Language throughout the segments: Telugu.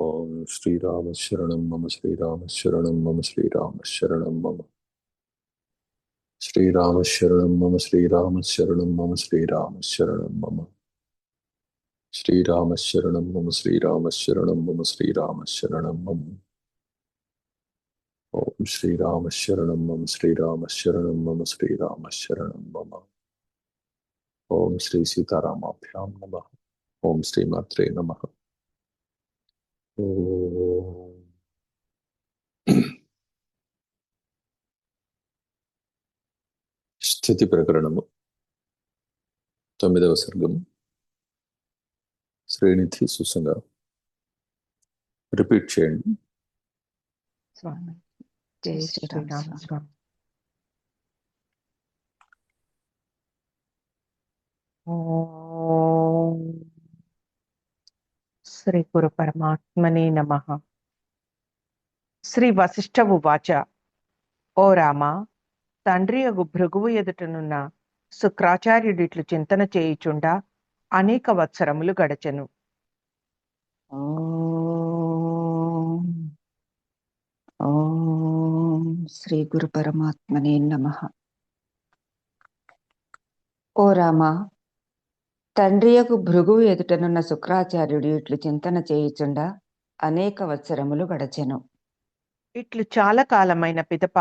ఓం శ్రీరామ శరణం మమ శ్రీరామ శరణం మమ శ్రీరామ శరణం మమ శ్రీరామ శరణం మమ శ్రీరామ శరణం మమ శ్రీరామ శరణం మమ శ్రీరామ శరణం మమ శ్రీరామ శరణం మమ శ్రీరామ శరణం మమ ఓం శ్రీరామ శరణం మమ శ్రీరామ శరణం మమ శ్రీరామ శరణం మమ ఓం శ్రీ సీతారామాభ్యాం నమః ఓం శ్రీమాత్రే నమః. ఓం స్థితి ప్రకరణము 9వ సర్గము శ్రేణిధి సుసంగ. రిపీట్ చేయండి. స్వామి జై శ్రీరామ స్వామి. ఓం శ్రీ గురు పరమాత్మనే నమః. శ్రీ వశిష్ఠ ఉవాచ. ఓ రామ, తండ్రి అగు భృగువు ఎదుటనున్న శుక్రాచార్యుడిట్లు చింతన చేయుచుండా అనేక వత్సరములు గడచెను. ఓం శ్రీ గురు పరమాత్మనే నమః. ఓ రామ, తండ్రియకు భృగువు ఎదుటనున్న శుక్రాచార్యుడు ఇట్లు చింతన చేయుచుండా అనేక వత్సరములు గడచెను. ఇట్లు చాలా కాలమైన పిదప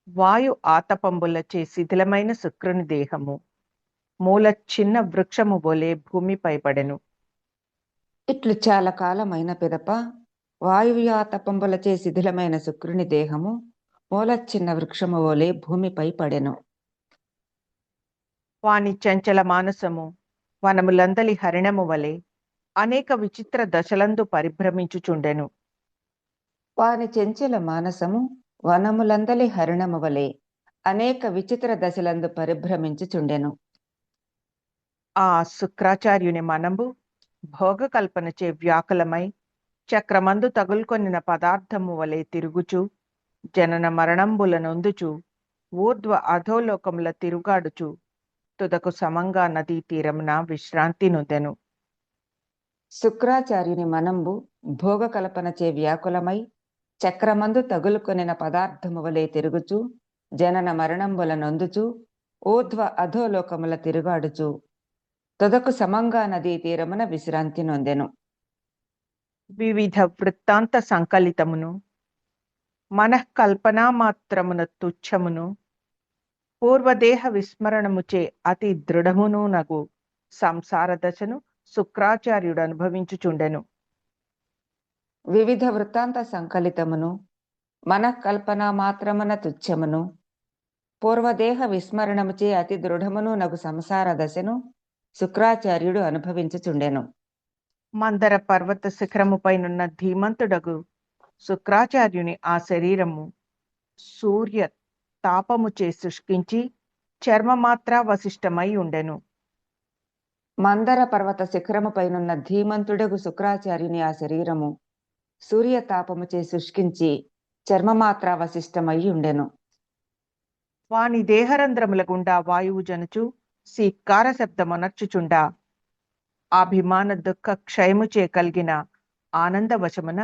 వాయు ఆతపంబులచే శిథిలమైన శుక్రుని దేహము మూల చిన్న వృక్షము వలె భూమిపై పడెను. ఇట్లు చాలా కాలమైన పిదప వాయువ్యాతపంబులచే శిథిలమైన శుక్రుని దేహము మూల చిన్న వృక్షము వలె భూమిపై పడెను. వాని చంచల మానసము వనములందలి హరిణము వలె అనేక విచిత్ర దశలందు పరిభ్రమించుచుండెను. వాని చెంచల మానసము వనములందలి హరిణము వలె అనేక విచిత్ర దశలందు పరిభ్రమించుచుండెను. ఆ శుక్రాచార్యుని మనంబు భోగకల్పనచే వ్యాకులమై చక్రమందు తగులుకొనిన పదార్థము వలె తిరుగుచు జనన మరణంబుల నొందుచు ఊర్ధ్వ అధోలోకముల తిరుగాడుచు తుదకు సమంగా నదీ తీరమున విశ్రాంతి నొందెను. శుక్రాచార్యుని మనంబు భోగ కల్పనచే వ్యాకులమై చక్రమందు తగులుకొనిన పదార్థము వలె తిరుగుచు జనన మరణంబుల నొందుచు ఊర్ధ్వ అధోలోకముల తిరుగాడుచు తుదకు సమంగా నదీ తీరమున విశ్రాంతి నొందెను. వివిధ వృత్తాంత సంకలితమును మనఃకల్పనా మాత్రమున తుచ్చమును పూర్వదేహ విస్మరణముచే అతి దృఢమును నగు సంసార దశను శుక్రాచార్యుడు అనుభవించుచుండెను. వివిధ వృత్తాంత సంకలితమును మనఃకల్పన మాత్రమున తుచ్చమును పూర్వదేహ విస్మరణముచే అతి దృఢమును నగు సంసార దశను శుక్రాచార్యుడు అనుభవించుచుండెను. మందర పర్వత శిఖరముపైనున్న ధీమంతుడగు శుక్రాచార్యుని ఆ శరీరము సూర్య తాపముచే శుష్కించి చర్మమాత్ర వశిష్టమై ఉండెను. మందర పర్వత శిఖరముపైనున్న ధీమంతుడగు శుక్రాచార్యుని ఆ శరీరము సూర్యతాపముచే శుష్కించి చర్మమాత్ర వశిష్టమై ఉండెను. వాని దేహరంధ్రముల గుండా వాయువు జనుచు సీత్కార శబ్దమనర్చుచుండా అభిమాన దుఃఖ క్షయముచే కలిగిన ఆనందవశమున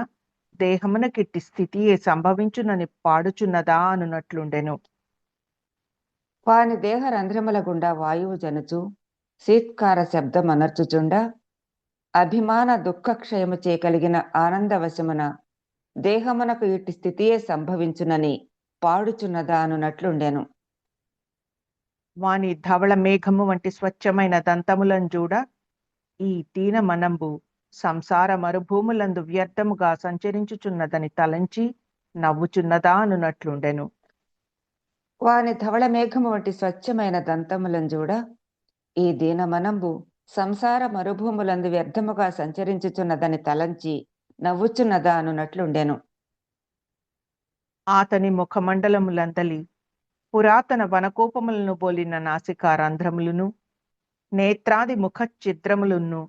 దేహమున కిట్టి స్థితియే సంభవించునని పాడుచున్నదా అనునట్లుండెను. వాని దేహ రంధ్రముల గుండా వాయువు జనుచు సీత్కార శబ్దం అనర్చుచుండా అభిమాన దుఃఖక్షయముచే కలిగిన ఆనందవశమున దేహమునకు ఇట్టి స్థితియే సంభవించునని పాడుచున్నదా అనునట్లుండెను. వాని ధవళ మేఘము వంటి స్వచ్ఛమైన దంతములను చూడ ఈ దీన మనంబు సంసార మరుభూములందు వ్యర్థముగా సంచరించుచున్నదని తలంచి నవ్వుచున్నదా అనునట్లుండెను. వాని ధవళ మేఘము వంటి స్వచ్ఛమైన దంతములను చూడ ఈ దీనమనంబు సంసార మరుభూములందు వ్యర్థముగా సంచరించుచున్నదని తలంచి నవ్వుచున్నదా అనునట్లుండెను. అతని ముఖమండలములందలి పురాతన వనకోపములను పోలిన నాసికా రంధ్రములను నేత్రాది ముఖ ఛిద్రములను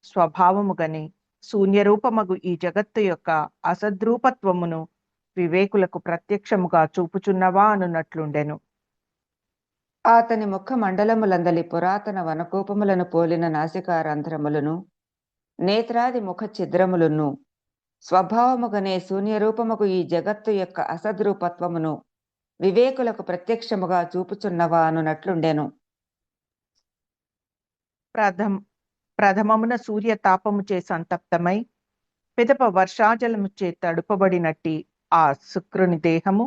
స్వభావముగని శూన్యరూపమగు ఈ జగత్తు యొక్క అసద్రూపత్వమును వివేకులకు ప్రత్యక్షముగా చూపుచున్నవా అనునట్లుండెను. అతని ముఖ మండలములందలి పురాతన వనకోపములను పోలిన నాసికా రంధ్రములను నేత్రాది ముఖ ఛిద్రములను స్వభావముగనే శూన్యరూపముగు ఈ జగత్తు యొక్క అసద్రూపత్వమును వివేకులకు ప్రత్యక్షముగా చూపుచున్నవా అనునట్లుండెను. ప్రథమమున సూర్య తాపము చే సంతప్తమై పిదప వర్షాజలము చే తడుపబడినట్టి ఆ శుక్రుని దేహము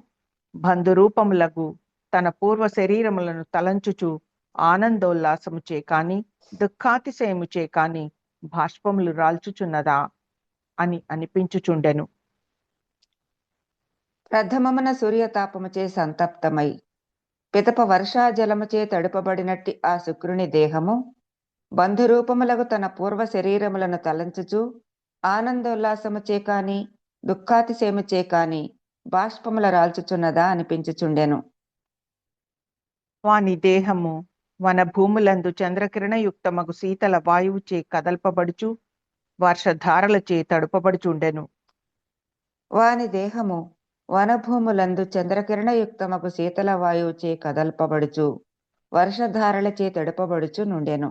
బంధురూపములగు తన పూర్వ శరీరములను తలంచుచు ఆనందోల్లాసము చే కాని దుఃఖాతిశయము చే కాని బాష్పములు రాల్చుచున్నదా అని అనిపించుచుండెను. ప్రథమమున సూర్యతాపముచే సంతప్తమై పిదప వర్షాజలముచే తడుపబడినట్టి ఆ శుక్రుని దేహము బంధురూపములకు తన పూర్వ శరీరములను తలంచుచు ఆనందోల్లాసముచే కాని దుఃఖాతిశయముచే కాని బాష్పముల రాల్చుచున్నదా అనిపించుచుండెను. వాని దేహము వన భూములందు చంద్రకిరణయుక్తమగు శీతల వాయువుచే కదల్పబడుచు వర్షధారలచే తడుపబడుచుండెను. వాని దేహము వనభూములందు చంద్రకిరణయుక్తమగు శీతల వాయువుచే కదల్పబడుచు వర్షధారలచే తడుపబడుచు నుండెను.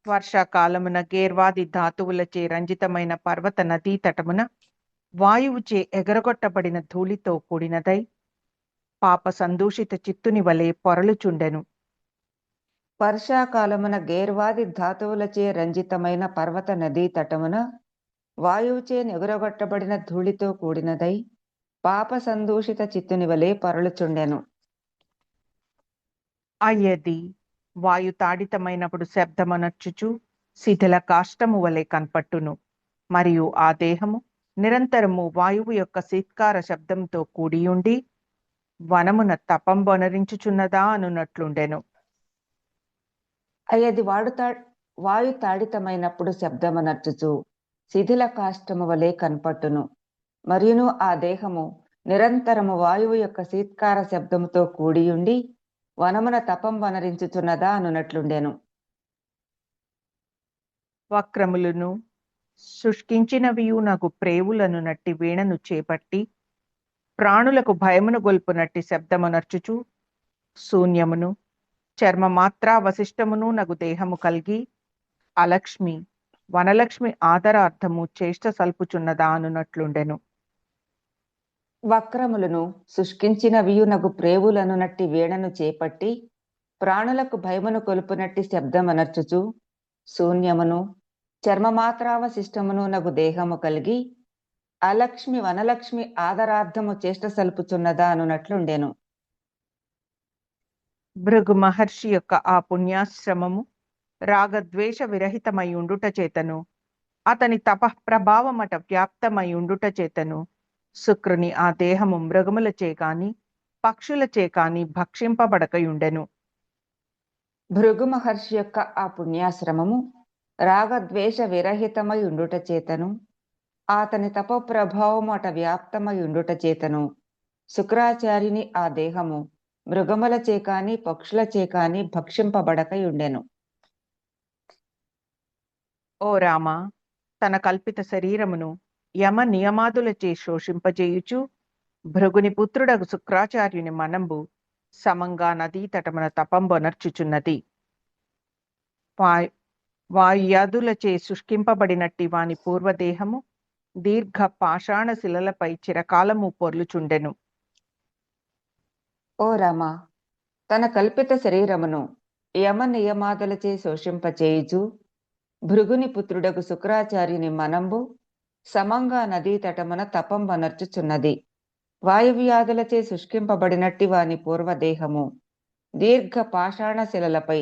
వర్షాకాలమున గేర్వాది ధాతువులచే రంజితమైన పర్వత నదీ తటమున వాయువుచే ఎగరగొట్టబడిన ధూళితో కూడినదై పాప సందూషిత చిత్తుని వలె పొరలుచుండెను. వర్షాకాలమున గేర్వాది ధాతువులచే రంజితమైన పర్వత నదీ తటమున వాయువుచే ఎగురగొట్టబడిన ధూళితో కూడినదై పాప సందూషిత చిత్తుని వలె పొరలుచుండెను. అయ్యది వాయు తాడితమైనప్పుడు శబ్దమనర్చుచు శిథిల కాష్టము వలె కనపట్టును. మరియు ఆ దేహము నిరంతరము వాయువు యొక్క సీత్కార శబ్దంతో కూడియుండి వనమున తపంబొనరించుచున్నదా అనున్నట్లుండెను. అయ్యది వాయు తాడితమైనప్పుడు శబ్దమనర్చుచు శిథిల కాష్టము వలె కనపట్టును. మరియును ఆ దేహము నిరంతరము వాయువు యొక్క సీత్కార శబ్దముతో కూడియుండి వనమున తపం వనరించుచున్నదా అనున్నట్లుండెను. వక్రములను శుష్కించినవియు నాకు ప్రేవులను నట్టి వీణను చేపట్టి ప్రాణులకు భయమును గొల్పునట్టి శబ్దమునర్చుచు శూన్యమును చర్మమాత్రావశిష్టమును నగు దేహము కలిగి అలక్ష్మి వనలక్ష్మి ఆదరార్థము చేష్ట సల్పుచున్నదా అనున్నట్లుండెను. వక్రములను శుష్కించినవియు నగు ప్రేవులను నట్టి వీణను చేపట్టి ప్రాణులకు భయమును కొలుపునట్టి శబ్దమనర్చుచు శూన్యమును చర్మమాత్రావశిష్టమును నగు దేహము కలిగి అలక్ష్మి వనలక్ష్మి ఆదరార్థము చేష్ట సల్పుచున్నదా అనున్నట్లుండెను. భృగు మహర్షి యొక్క ఆ పుణ్యాశ్రమము రాగద్వేష విరహితమై ఉండుట చేతను అతని తపఃప్రభావమట వ్యాప్తమై ఉండుట చేతను శుక్రుని ఆ దేహము మృగములచే కాని పక్షులచే కాని భక్షింపబడకయుండెను. భృగు మహర్షి యొక్క ఆ పుణ్యాశ్రమము రాగద్వేష విరహితమై ఉండుట చేతను అతని తపప్రభావము అట వ్యాప్తమై ఉండుట చేతను శుక్రాచార్యుని ఆ దేహము మృగములచే కాని పక్షులచే కాని భక్షింపబడకై ఉండెను. ఓ రామ, తన కల్పిత శరీరమును యమ నియమాదులచే శోషింపజేయుచు భృగుని పుత్రుడగు శుక్రాచార్యుని మనంబు సమంగా నదీ తటమున తపంబొనర్చుచున్నది. వాయుయాదులచే శుష్కింపబడినట్టి వాని పూర్వదేహము దీర్ఘ పాషాణ శిలలపై చిరకాలము పొర్లుచుండెను. ఓ రామ, తన కల్పిత శరీరమును యమ నియమాదులచే శోషింపచేయుచు భృగుని పుత్రుడగు శుక్రాచార్యుని మనంబు సమంగా నదీ తటమున తపంబనర్చుచున్నది. వాయువ్యాధులచే శుష్కింపబడినట్టి వాని పూర్వదేహము దీర్ఘ పాషాణ శిలలపై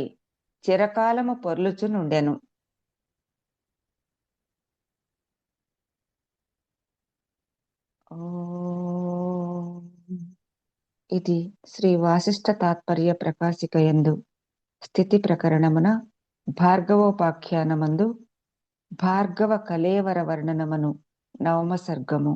చిరకాలము పొర్లుచునుండెను. ఇది శ్రీ వాసిష్ఠ తాత్పర్య ప్రకాశికయందు స్థితి ప్రకరణమున భార్గవోపాఖ్యానమందు భార్గవ కలేవర వర్ణనమును నవమ సర్గము.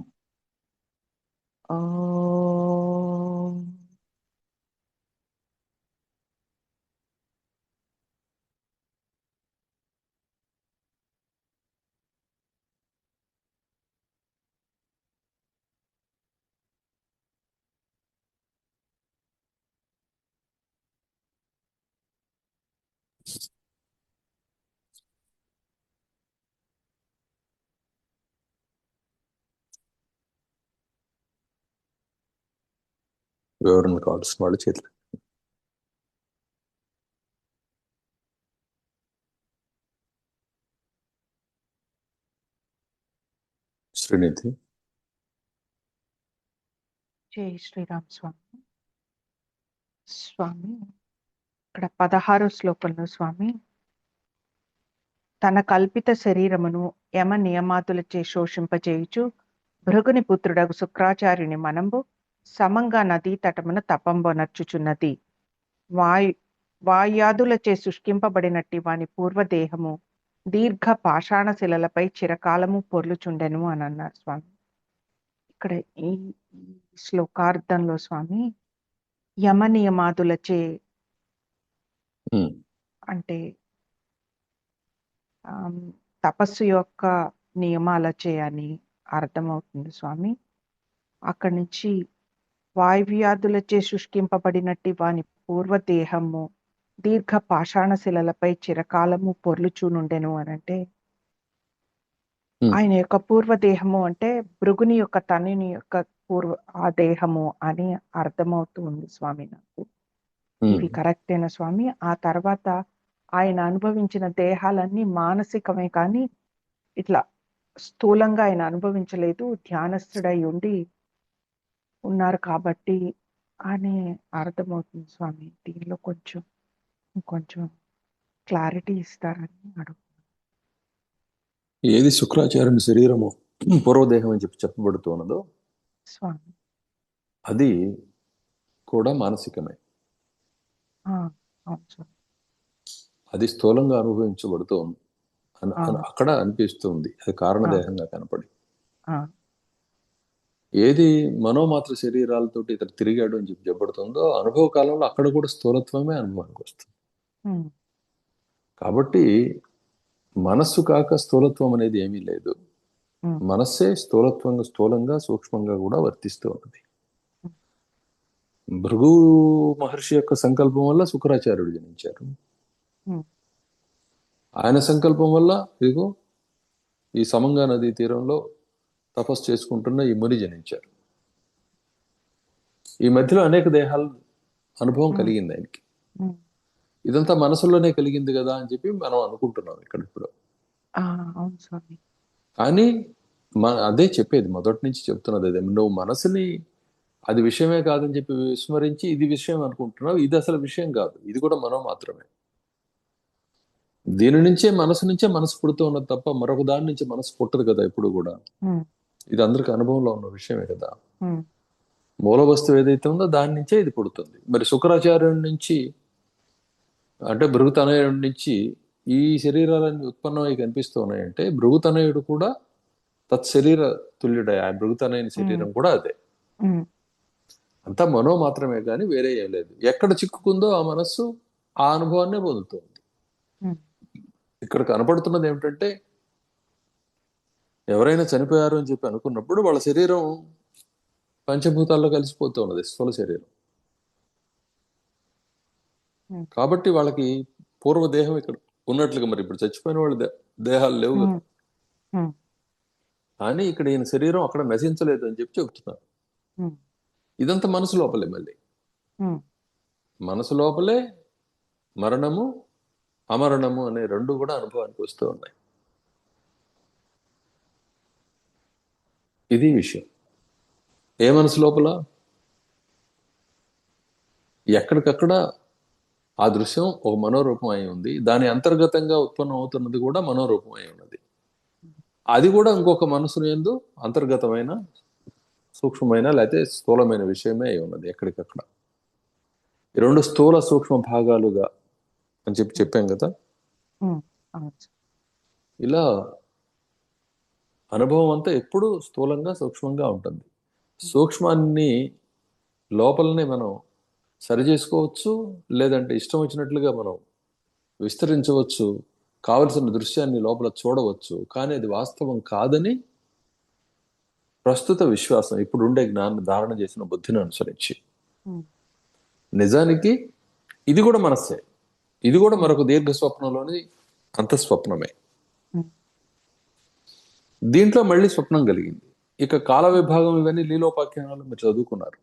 వివరణ కావాల్సిన వాళ్ళు చేతులు. శ్రీనిధి. జై శ్రీరామ్ స్వామి. స్వామి ఇక్కడ 16వ శ్లోకంలో స్వామి, తన కల్పిత శరీరమును యమ నియమాతులచే శోషింపచేయుచు భృగుని పుత్రుడగు శుక్రాచార్యుని మనంబు సమంగా నదీ తటమున తపంబొనర్చుచున్నది. వాయాదులచే శుష్కింపబడినట్టి వాని పూర్వదేహము దీర్ఘ పాషాణ శిలలపై చిరకాలము పొర్లుచుండెను అని అన్నారు స్వామి. ఇక్కడ ఈ శ్లోకార్థంలో స్వామి యమ నియమాదులచే అంటే తపస్సు యొక్క నియమాలచే అని అర్థమవుతుంది స్వామి. అక్కడి నుంచి వాయువ్యాధులచే శుష్కింపబడినట్టి వాని పూర్వదేహము దీర్ఘ పాషాణ శిలలపై చిరకాలము పొర్లుచూనుండెను అని అంటే ఆయన యొక్క పూర్వదేహము అంటే భృగుని యొక్క తనుని యొక్క ఆ దేహము అని అర్థమవుతూ ఉంది స్వామి నాకు. ఇవి కరెక్టేనా స్వామి? ఆ తర్వాత ఆయన అనుభవించిన దేహాలన్నీ మానసికమే కానీ ఇట్లా స్థూలంగా ఆయన అనుభవించలేదు, ధ్యానస్థుడై ఉండి ఉన్నారు కాబట్టి అని అర్థమవుతుంది స్వామి. దీనిలో కొంచెం క్లారిటీ ఇస్తారని అడుగు. ఏది శుక్రాచార్యుని శరీరము పూర్వదేహం అని చెప్పబడుతున్నదో స్వామి అది కూడా మానసికమే. అవును స్వామి. అది స్థూలంగా అనుభవించబడుతోంది అక్కడ అనిపిస్తుంది, అది కారణదేహంగా కనపడి. ఏది మనోమాత్ర శరీరాలతోటి ఇతను తిరిగాడు అని చెప్పబడుతుందో అనుభవ కాలంలో అక్కడ కూడా స్థూలత్వమే అనుభవానికి వస్తుంది. కాబట్టి మనస్సు కాక స్థూలత్వం అనేది ఏమీ లేదు. మనస్సే స్థూలంగా సూక్ష్మంగా కూడా వర్తిస్తూ ఉన్నది. భృగు మహర్షి యొక్క సంకల్పం వల్ల శుక్రాచార్యుడు జనించారు. ఆయన సంకల్పం వల్ల ఇదిగో ఈ సమంగా నదీ తీరంలో తపస్సు చేసుకుంటున్న ఈ ముని జనించారు. ఈ మధ్యలో అనేక దేహాల అనుభవం కలిగింది ఆయనకి. ఇదంతా మనసులోనే కలిగింది కదా అని చెప్పి మనం అనుకుంటున్నాం ఇక్కడ ఇప్పుడు. కానీ అదే చెప్పేది, మొదటి నుంచి చెప్తున్నది అదే. నువ్వు మనసుని అది విషయమే కాదని చెప్పి విస్మరించి ఇది విషయం అనుకుంటున్నావు. ఇది అసలు విషయం కాదు, ఇది కూడా మనం మాత్రమే. దీని నుంచే మనసు పుడుతూ ఉన్నది తప్ప మరొక దాని నుంచి మనసు పుట్టదు కదా ఎప్పుడు కూడా. ఇది అందరికి అనుభవంలో ఉన్న విషయమే కదా. మూల వస్తువు ఏదైతే ఉందో దాని నుంచే ఇది పుడుతుంది. మరి శుక్రాచార్యుడి నుంచి అంటే భృగుతనయుడి నుంచి ఈ శరీరాలన్నీ ఉత్పన్నమై కనిపిస్తూ ఉన్నాయంటే భృగుతనయుడు కూడా తత్శరీర తుల్యుడే. ఆ భృగుతనయుని శరీరం కూడా అదే. అంతా మనో మాత్రమే కానీ వేరే ఏం లేదు. ఎక్కడ చిక్కుకుందో ఆ మనస్సు ఆ అనుభవాన్నే పొందుతుంది. ఇక్కడ కనపడుతున్నది ఏమిటంటే ఎవరైనా చనిపోయారు అని చెప్పి అనుకున్నప్పుడు వాళ్ళ శరీరం పంచభూతాల్లో కలిసిపోతూ ఉన్నది, స్థూల శరీరం. కాబట్టి వాళ్ళకి పూర్వదేహం ఇక్కడ ఉన్నట్లుగా, మరి ఇప్పుడు చచ్చిపోయిన వాళ్ళ దేహాలు లేవు కదా. కానీ ఇక్కడ ఈయన శరీరం అక్కడ నశించలేదు అని చెప్పి చెబుతున్నారు. ఇదంతా మనసు లోపలే. మళ్ళీ మనసు లోపలే మరణము అమరణము అనే రెండు కూడా అనుభవానికి వస్తూ ఉన్నాయి. ఇది విషయం. ఏ మనసు లోపల ఎక్కడికక్కడ ఆ దృశ్యం ఒక మనోరూపం అయి ఉంది. దాని అంతర్గతంగా ఉత్పన్నం అవుతున్నది కూడా మనోరూపం అయి ఉన్నది. అది కూడా ఇంకొక మనసును యందు అంతర్గతమైన సూక్ష్మమైన లేకపోతే స్థూలమైన విషయమే అయి ఉన్నది ఎక్కడికక్కడ. ఈ రెండు స్థూల సూక్ష్మ భాగాలుగా అని చెప్పాం కదా. ఇలా అనుభవం అంతా ఎప్పుడు స్థూలంగా సూక్ష్మంగా ఉంటుంది. సూక్ష్మాన్ని లోపలనే మనం సరి చేసుకోవచ్చు, లేదంటే ఇష్టం వచ్చినట్లుగా మనం విస్తరించవచ్చు, కావలసిన దృశ్యాన్ని లోపల చూడవచ్చు. కానీ అది వాస్తవం కాదని ప్రస్తుత విశ్వాసం ఇప్పుడు ఉండే జ్ఞానాన్ని ధారణ చేసిన బుద్ధిని అనుసరించి. నిజానికి ఇది కూడా మనస్సే, ఇది కూడా మరొక దీర్ఘ స్వప్నంలోని అంతఃస్వప్నమే. దీంట్లో మళ్ళీ స్వప్నం కలిగింది. ఇక కాల విభాగం ఇవన్నీ లీలోపాఖ్యానాలు మీరు చదువుకున్నారు.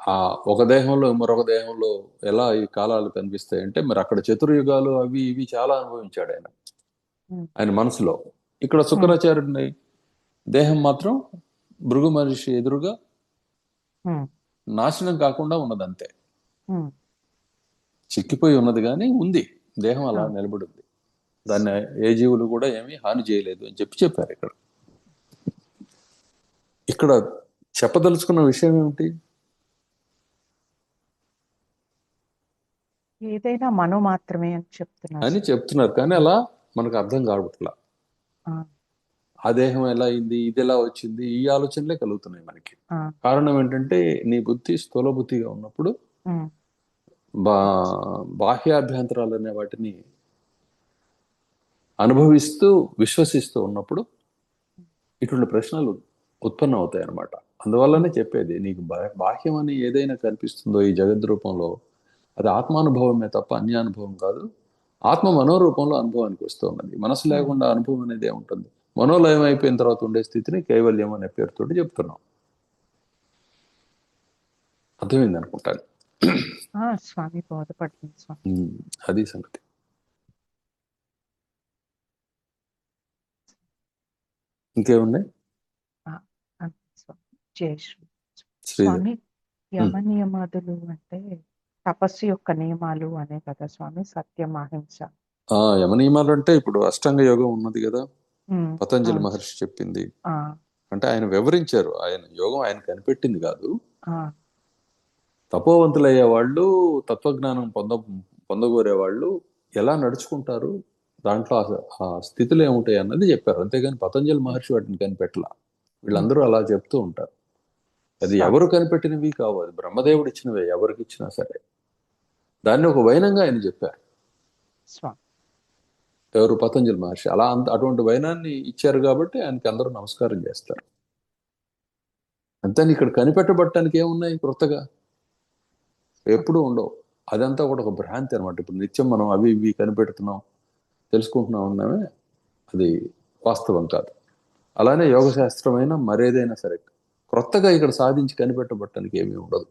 ఆ ఒక దేహంలో మరొక దేహంలో ఎలా ఈ కాలాలు కనిపిస్తాయి అంటే, మరి అక్కడ చతుర్యుగాలు అవి ఇవి చాలా అనుభవించాడు ఆయన ఉమ్, ఆయన మనసులో. ఇక్కడ ఉమ్, శుక్రాచార్యుని దేహం మాత్రం భృగు మహర్షి ఎదురుగా ఉమ్, నాశనం కాకుండా ఉన్నదంతే. ఉమ్. చిక్కిపోయి ఉన్నది కానీ ఉంది, దేహం ఆ, అలా నిలబడి ఉంది. దాన్ని ఏ జీవులు కూడా ఏమీ హాని చేయలేదు అని చెప్పారు ఇక్కడ. ఇక్కడ చెప్పదలుచుకున్న విషయం ఏమిటి? ఏదైనా మనో మాత్రమే అని చెప్తున్నారు అని సార్. చెప్తున్నారు కానీ అలా మనకు అర్థం కావట్లా. ఆ, ఆ దేహం ఎలా అయింది, ఇది ఎలా వచ్చింది, ఈ ఆలోచనలే కలుగుతున్నాయి మనకి. ఆ, కారణం ఏంటంటే నీ బుద్ధి స్థూల బుద్ధిగా ఉన్నప్పుడు ఉమ్, బా బాహ్యాభ్యంతరాలు అనే వాటిని అనుభవిస్తూ విశ్వసిస్తూ ఉన్నప్పుడు ఇటువంటి ప్రశ్నలు ఉత్పన్నం అవుతాయి అన్నమాట. అందువల్లనే చెప్పేది, నీకు బాహ్యం అని ఏదైనా కనిపిస్తుందో ఈ జగద్ రూపంలో, అది ఆత్మానుభవమే తప్ప అన్యానుభవం కాదు. ఆత్మ మనోరూపంలో అనుభవానికి వస్తూ ఉన్నది. మనసు లేకుండా అనుభవం అనేది ఏముంటుంది? మనోలయం అయిపోయిన తర్వాత ఉండే స్థితిని కైవల్యం అనే పేరుతోటి చెప్తున్నాం. అర్థమైంది అనుకుంటాను. స్వామి బోధపడుతుంది స్వామి. అది సంగతి. ఇంకేమున్నాయి? ఆ, అంతే స్వామి. జై శ్రీ. శ్రీధర్. స్వామి, యమ నియమాదులు అంటే తపస్సు యొక్క నియమాలు అనే కదా స్వామి, సత్యం అహింస. యమ నియమాలు అంటే ఇప్పుడు అష్టాంగ యోగం ఉన్నది కదా, ఉమ్, పతంజలి అవును. మహర్షి చెప్పింది. ఆ, అంటే ఆయన వివరించారు, ఆయన యోగం ఆయన కనిపెట్టింది కాదు. ఆ, తపోవంతులయ్యే వాళ్ళు, తత్వజ్ఞానం పొందగోరే వాళ్ళు ఎలా నడుచుకుంటారు, దాంట్లో ఆ స్థితులు ఏముంటాయి అన్నది చెప్పారు. అంతేగాని పతంజలి మహర్షి వాటిని కనిపెట్టలా. వీళ్ళందరూ అలా చెప్తూ ఉంటారు. అది స్వామి. ఎవరు కనిపెట్టినవి కావు, అది బ్రహ్మదేవుడు ఇచ్చినవే ఎవరికి ఇచ్చినా సరే. దాన్ని ఒక వైనంగా ఆయన చెప్పారు. స్వామి. ఎవరు? పతంజలి మహర్షి. అలా అటువంటి వైనాన్ని ఇచ్చారు కాబట్టి ఆయనకి అందరూ నమస్కారం చేస్తారు. అంతేని ఇక్కడ కనిపెట్టబట్టడానికి ఏమున్నాయి కొత్తగా? ఎప్పుడూ ఉండవు. అదంతా కూడా ఒక భ్రాంతి అనమాట. ఇప్పుడు నిత్యం మనం అవి ఇవి కనిపెడుతున్నాం, తెలుసుకుంటున్నాం ఉన్నామే, అది వాస్తవం కాదు. అలానే యోగ శాస్త్రమైనా మరేదైనా సరే క్రొత్తగా ఇక్కడ సాధించి కనిపెట్టబట్టడానికి ఏమీ ఉండదు.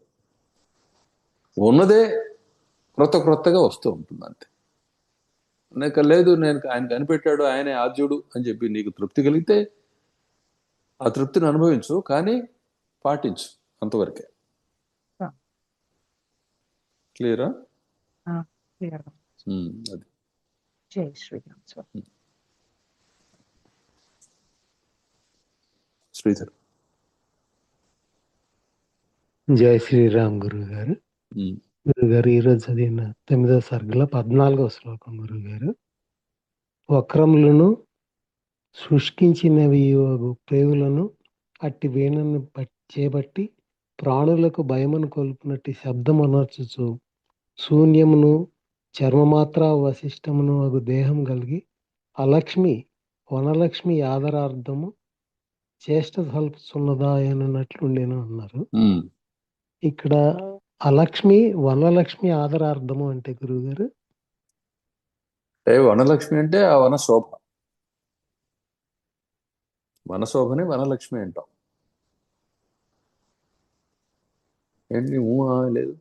ఉన్నదే క్రొత్తగా వస్తూ ఉంటుంది అంతే. నాకు లేదు, ఆయన కనిపెట్టాడు, ఆయనే ఆద్యుడు అని చెప్పి నీకు తృప్తి కలిగితే ఆ తృప్తిని అనుభవించు, కానీ పాటించు, అంతవరకే. క్లియరా? క్లియర్. అది. జై శ్రీరామ్ స్వామి. శ్రీధర్. జై శ్రీరామ్ గురువు గారు. గురుగారు ఈరోజు చదివిన 9వ సర్గలో 14వ శ్లోకం. గురుగారు, వక్రములను శుష్కించినవి ప్రేవులను అట్టి వీణను చేపట్టి ప్రాణులకు భయమును కొల్పునట్టి శబ్దం అనర్చుచు శూన్యమును చర్మమాత్ర వశిష్టమును అగు దేహం కలిగి అలక్ష్మి వనలక్ష్మి ఆదరార్థము చేష్ట సల్పుచున్నదాయనట్లుండేను అన్నారు. ఇక్కడ అలక్ష్మి వనలక్ష్మి ఆదరార్థము అంటే గురువు గారు, వనలక్ష్మి అంటే ఆ వనశోభ. వనశోభని వనలక్ష్మి అంటాం. ఏంటి లేదు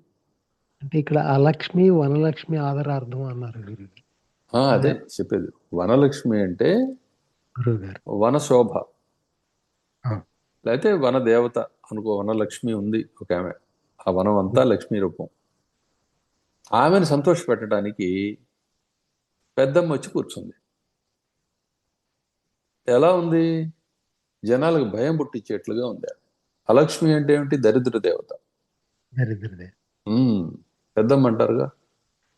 అంటే ఇక్కడ అలక్ష్మి వనలక్ష్మి ఆదరార్థం అన్నారు గురువు. అదే చెప్పేది. వనలక్ష్మి అంటే గురువుగారు వనశోభ, లేకపోతే వన దేవత అనుకో. వనలక్ష్మి ఉంది ఒక ఆమె, ఆ వనం అంతా లక్ష్మీ రూపం. ఆమెను సంతోష పెట్టడానికి పెద్దమ్మ వచ్చి కూర్చుంది. ఎలా ఉంది? జనాలకు భయం పుట్టించేట్లుగా ఉంది. అలక్ష్మి అంటే ఏమిటి? దరిద్ర దేవత. పెద్దమ్మ అంటారుగా.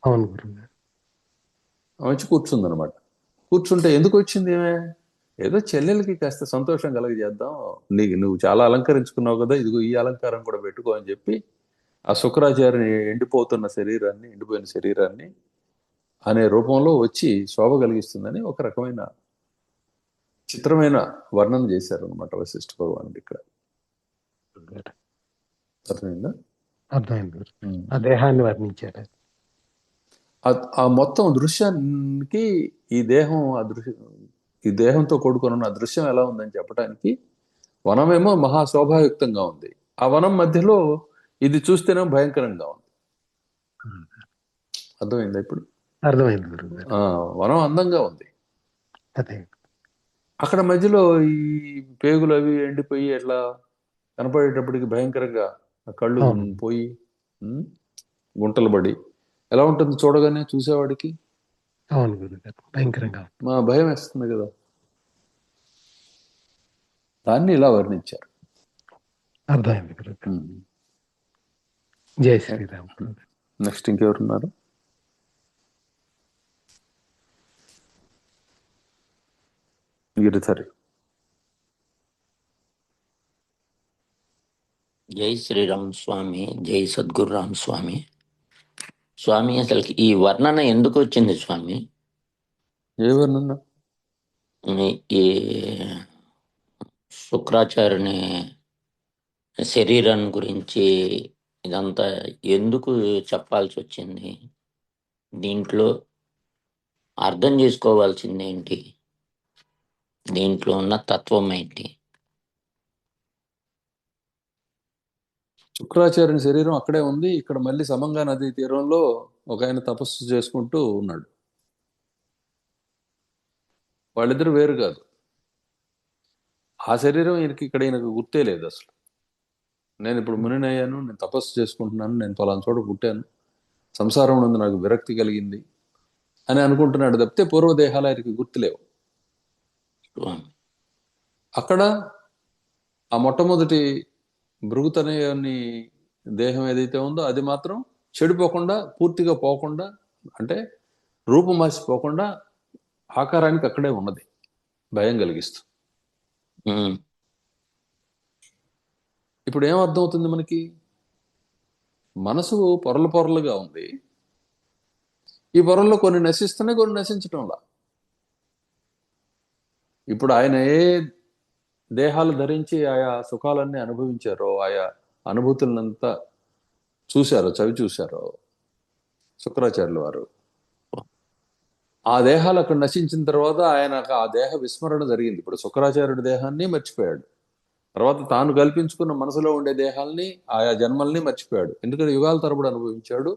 అవును గురువుగారు. వచ్చి కూర్చుందనమాట. కూర్చుంటే ఎందుకు వచ్చింది ఏమే? ఏదో చెల్లెలకి కాస్త సంతోషం కలగజేద్దాం, నువ్వు చాలా అలంకరించుకున్నావు కదా, ఇదిగో ఈ అలంకారం కూడా పెట్టుకో అని చెప్పి ఆ శుక్రాచార్యుని ఎండిపోయిన శరీరాన్ని అనే రూపంలో వచ్చి శోభ కలిగిస్తుందని ఒక రకమైన చిత్రమైన వర్ణన చేశారు అనమాట వశిష్ఠ భగవానుడు ఇక్కడ. అర్థమైందా? అర్థమైంది. ఆ దేహాన్ని వర్ణించారు. ఆ మొత్తం దృశ్యానికి ఈ దేహం, ఈ దేహంతో కూడుకున్న ఆ దృశ్యం ఎలా ఉందని చెప్పడానికి వనమేమో మహాశోభాయుక్తంగా ఉంది. ఆ వనం మధ్యలో ఇది చూస్తేనే భయంకరంగా ఉంది. అర్థమైందా ఇప్పుడు? అర్థమైంది గురుగారు. వనం అందంగా ఉంది, అదే అక్కడ మధ్యలో ఈ పేగులు అవి ఎండిపోయి ఎట్లా కనపడేటప్పటికి భయంకరంగా ఆ కళ్ళు అవును పోయి గుంటలు పడి ఎలా ఉంటుంది చూడగానే చూసేవాడికి? అవును గురుగారు, భయంకరంగా ఉంది. మా భయం వేస్తుంది కదా. దాన్ని ఇలా వర్ణించారు. అర్థమైంది గురుగారు. జై శ్రీరామ్. నెక్స్ట్ ఇంకెవరున్నారు? గిరిధరి. జై శ్రీరామ్ స్వామి, జై సద్గురు రామ్ స్వామి. స్వామి, అసలు ఈ వర్ణన ఎందుకు వచ్చింది స్వామి? ఏ వర్ణన? ఈ శుక్రాచార్యుని శరీరం గురించి ఇదంతా ఎందుకు చెప్పాల్సి వచ్చింది? దీంట్లో అర్థం చేసుకోవాల్సింది ఏంటి? దీంట్లో ఉన్న తత్వం ఏంటి? శుక్రాచార్యుని శరీరం అక్కడే ఉంది. ఇక్కడ మళ్ళీ సమంగా నదీ తీరంలో ఒక ఆయన తపస్సు చేసుకుంటూ ఉన్నాడు. వాళ్ళిద్దరు వేరు కాదు. ఆ శరీరం ఈయనకు గుర్తే లేదు అసలు. నేను ఇప్పుడు మునినయ్యాను, నేను తపస్సు చేసుకుంటున్నాను, నేను పలానా చోట పుట్టాను, సంసారం నుండి నాకు విరక్తి కలిగింది అని అనుకుంటున్నాడు తప్పితే పూర్వదేహాలు ఆయనకి గుర్తులేవు. అక్కడ ఆ మొట్టమొదటి భృగుతనయుని దేహం ఏదైతే ఉందో అది మాత్రం చెడిపోకుండా, పూర్తిగా పోకుండా, అంటే రూపం మార్చిపోకుండా ఆకారానికి అక్కడే ఉన్నది, భయం కలిగిస్తూ. ఇప్పుడు ఏం అర్థమవుతుంది మనకి? మనసు పొరలు పొరలుగా ఉంది. ఈ పొరల్లో కొన్ని నశిస్తున్నాయి, కొన్ని నశించటంలా. ఇప్పుడు ఆయన ఏ దేహాలు ధరించి ఆయా సుఖాలన్నీ అనుభవించారో, ఆయా అనుభూతులనంతా చూశారో, చవి చూశారో శుక్రాచార్యుల వారు, ఆ దేహాలు అక్కడ నశించిన తర్వాత ఆయనకు ఆ దేహ విస్మరణ జరిగింది. ఇప్పుడు శుక్రాచార్యుడి దేహాన్ని మర్చిపోయాడు, తర్వాత తాను కల్పించుకున్న మనసులో ఉండే దేహాల్ని, ఆయా జన్మల్ని మర్చిపోయాడు. ఎందుకంటే యుగాల తరబడి అనుభవించాడు.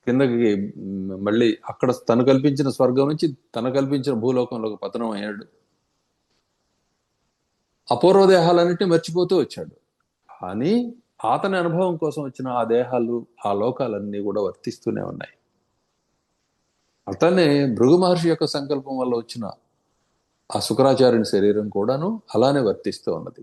కిందకి మళ్ళీ అక్కడ తను కల్పించిన స్వర్గం నుంచి తను కల్పించిన భూలోకంలోకి పతనం అయ్యాడు. అపూర్వ దేహాలన్నింటినీ మర్చిపోతూ వచ్చాడు. కానీ అతని అనుభవం కోసం వచ్చిన ఆ దేహాలు, ఆ లోకాలన్నీ కూడా వర్తిస్తూనే ఉన్నాయి. అతనే భృగు మహర్షి యొక్క సంకల్పం వల్ల వచ్చిన ఆ శుక్రాచార్యుని శరీరం కూడాను అలానే వర్తిస్తూ ఉన్నది.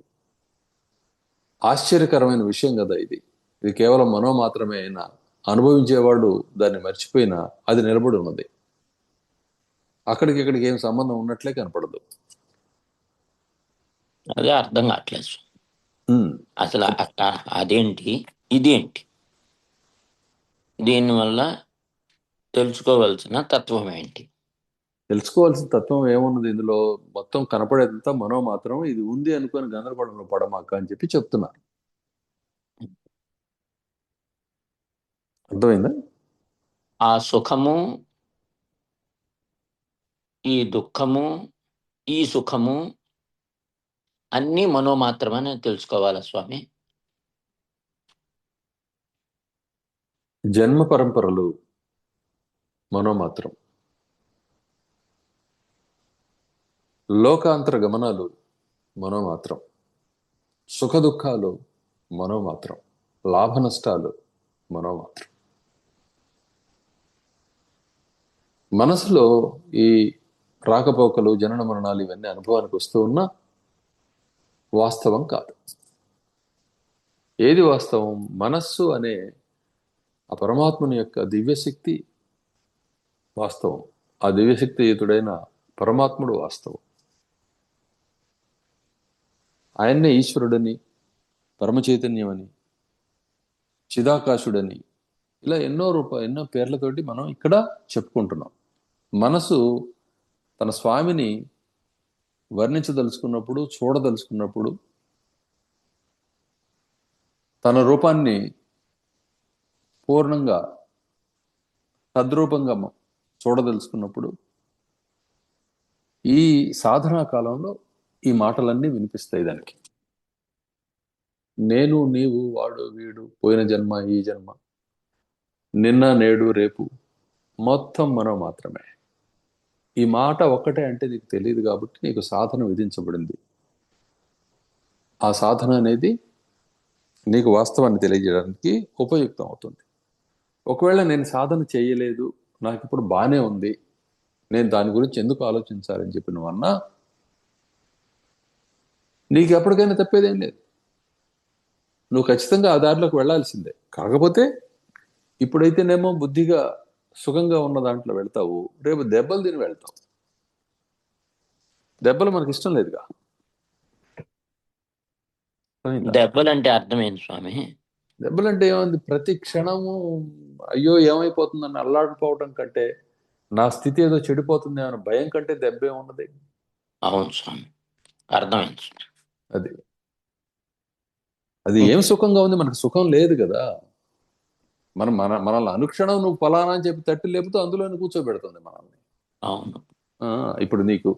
ఆశ్చర్యకరమైన విషయం కదా ఇది. ఇది కేవలం మనో మాత్రమే అయినా అనుభవించేవాడు దాన్ని మర్చిపోయినా అది నిలబడి ఉన్నది. అక్కడికి ఇక్కడికి ఏం సంబంధం ఉన్నట్లే కనపడదు. అదే అర్థం కావట్లేదు అసలు. అదేంటి, ఇదేంటి? దీనివల్ల తెలుసుకోవాల్సిన తత్వం ఏంటి? తెలుసుకోవాల్సిన తత్వం ఏమున్నది ఇందులో? మొత్తం కనపడేదంతా మనో మాత్రం. ఇది ఉంది అనుకొని గందరగోళంలో పడమాక అని చెప్పి చెప్తున్నారు. అర్థమైందా? ఆ సుఖము, ఈ దుఃఖము, ఈ సుఖము అన్నీ మనో మాత్రమని తెలుసుకోవాలా స్వామి? జన్మ పరంపరలు మనోమాత్రం, లోకాంతర గమనాలు మనోమాత్రం, సుఖ దుఃఖాలు మనోమాత్రం, లాభ నష్టాలు మనోమాత్రం. మనసులో ఈ రాకపోకలు, జనన మరణాలు ఇవన్నీ అనుభవానికి వస్తూ ఉన్నా వాస్తవం కాదు. ఏది వాస్తవం? మనస్సు అనే ఆ పరమాత్మని యొక్క దివ్యశక్తి వాస్తవం. ఆ దివ్యశక్తియుతుడైన పరమాత్ముడు వాస్తవం. ఆయన్నే ఈశ్వరుడని, పరమచైతన్యమని, చిదాకాశుడని, ఇలా ఎన్నో పేర్లతోటి మనం ఇక్కడ చెప్పుకుంటున్నాం. మనసు తన స్వామిని వర్ణించదలుచుకున్నప్పుడు, చూడదలుచుకున్నప్పుడు, తన రూపాన్ని పూర్ణంగా తద్రూపంగా చూడదలుచుకున్నప్పుడు ఈ సాధనా కాలంలో ఈ మాటలన్నీ వినిపిస్తాయి దానికి. నేను, నీవు, వాడు, వీడు, పోయిన జన్మ, ఈ జన్మ, నిన్న, నేడు, రేపు మొత్తం మనం మాత్రమే. ఈ మాట ఒక్కటే అంటే నీకు తెలియదు కాబట్టి నీకు సాధన విధించబడింది. ఆ సాధన అనేది నీకు వాస్తవాన్ని తెలియజేయడానికి ఉపయుక్తం అవుతుంది. ఒకవేళ నేను సాధన చేయలేదు, నాకు ఇప్పుడు బాగానే ఉంది, నేను దాని గురించి ఎందుకు ఆలోచించాలని చెప్పి నువ్వన్నా నీకు ఎప్పటికైనా తప్పేదేం లేదు. నువ్వు ఖచ్చితంగా ఆ దారిలోకి వెళ్లాల్సిందే. కాకపోతే ఇప్పుడైతేనేమో బుద్ధిగా సుఖంగా ఉన్న దాంట్లో వెళ్తావు, రేపు దెబ్బలు తిని వెళ్తావు. దెబ్బలు మనకి ఇష్టం లేదుగా. దెబ్బలంటే అర్థం ఏంటి స్వామి? దెబ్బలంటే ఏముంది, ప్రతి క్షణము అయ్యో ఏమైపోతుందని అల్లాడిపోవడం కంటే, నా స్థితి ఏదో చెడిపోతుంది అనే భయం కంటే దెబ్బే ఉన్నది. అవును స్వామి, అర్థమైంది. అది అది ఏం సుఖంగా ఉంది? మనకు సుఖం లేదు కదా. మనల్ని అనుక్షణం నువ్వు ఫలానా అని చెప్పి తట్టి లేపుతూ అందులోనే కూర్చోబెడుతుంది మనల్ని. అవును. ఇప్పుడు నీకు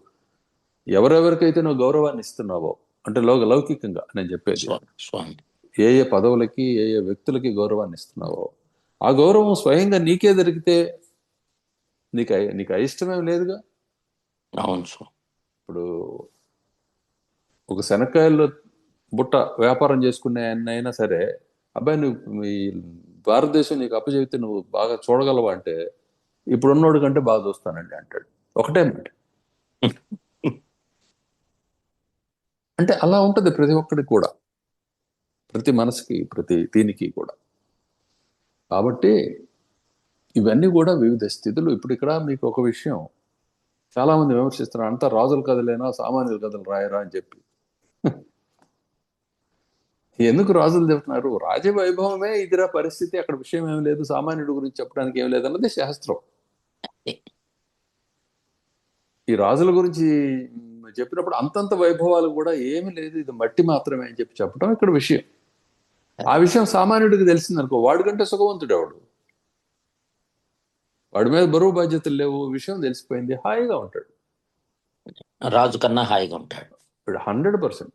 ఎవరెవరికైతే నువ్వు గౌరవాన్ని ఇస్తున్నావో, అంటే లౌకికంగా నేను చెప్పేది, స్వామి, ఏ ఏ పదవులకి, ఏ ఏ వ్యక్తులకి గౌరవాన్ని ఇస్తున్నావో, ఆ గౌరవం స్వయంగా నీకే దొరికితే నీకు అయిష్టమేం లేదుగా. అవును స్వామి. ఇప్పుడు ఒక శనక్కాయల్లో బుట్ట వ్యాపారం చేసుకునే అయినా సరే, అబ్బాయి నువ్వు ఈ భారతదేశం నీకు అప్పచెబితే నువ్వు బాగా చూడగలవా అంటే, ఇప్పుడున్నోడు కంటే బాగా చూస్తానండి అంటాడు. ఒకటే మాట. అంటే అలా ఉంటుంది ప్రతి ఒక్కడికి కూడా, ప్రతి మనసుకి, ప్రతి దీనికి కూడా. కాబట్టి ఇవన్నీ కూడా వివిధ స్థితులు. ఇప్పుడు ఇక్కడ మీకు ఒక విషయం, చాలా మంది విమర్శిస్తున్నారు, అంతా రాజుల కథలేనా, సామాన్యుల కథలు రాయరా అని చెప్పి. ఎందుకు రాజులు చెప్తున్నారు? రాజవైభవమే ఇదిరా పరిస్థితి, అక్కడ విషయం ఏం లేదు, సామాన్యుడి గురించి చెప్పడానికి ఏం లేదు అన్నది శాస్త్రం. ఈ రాజుల గురించి చెప్పినప్పుడు అంతంత వైభవాలు కూడా ఏమీ లేదు, ఇది మట్టి మాత్రమే అని చెప్పి చెప్పడం ఇక్కడ విషయం. ఆ విషయం సామాన్యుడికి తెలిసిందనుకో, వాడికంటే సుఖవంతుడు ఎవడు? వాడి మీద బరువు బాధ్యతలు లేవు, విషయం తెలిసిపోయింది, హాయిగా ఉంటాడు. రాజు కన్నా హాయిగా ఉంటాడు. 100%,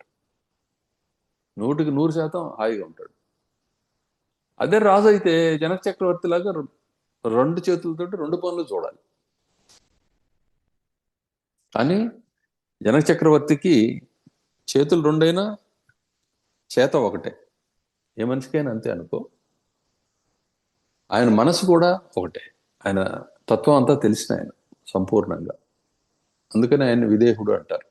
100% హాయిగా ఉంటాడు. అదే రాజు అయితే జనక చక్రవర్తి లాగా 2 చేతులతో 2 పనులు చూడాలి. కానీ జనక చక్రవర్తికి చేతులు 2 అయినా చేత ఒకటే. ఏ మనిషికైనా అంతే అనుకో. ఆయన మనసు కూడా ఒకటే, ఆయన తత్వం అంతా తెలిసిన ఆయన సంపూర్ణంగా. అందుకని ఆయన విదేహుడు అంటారు.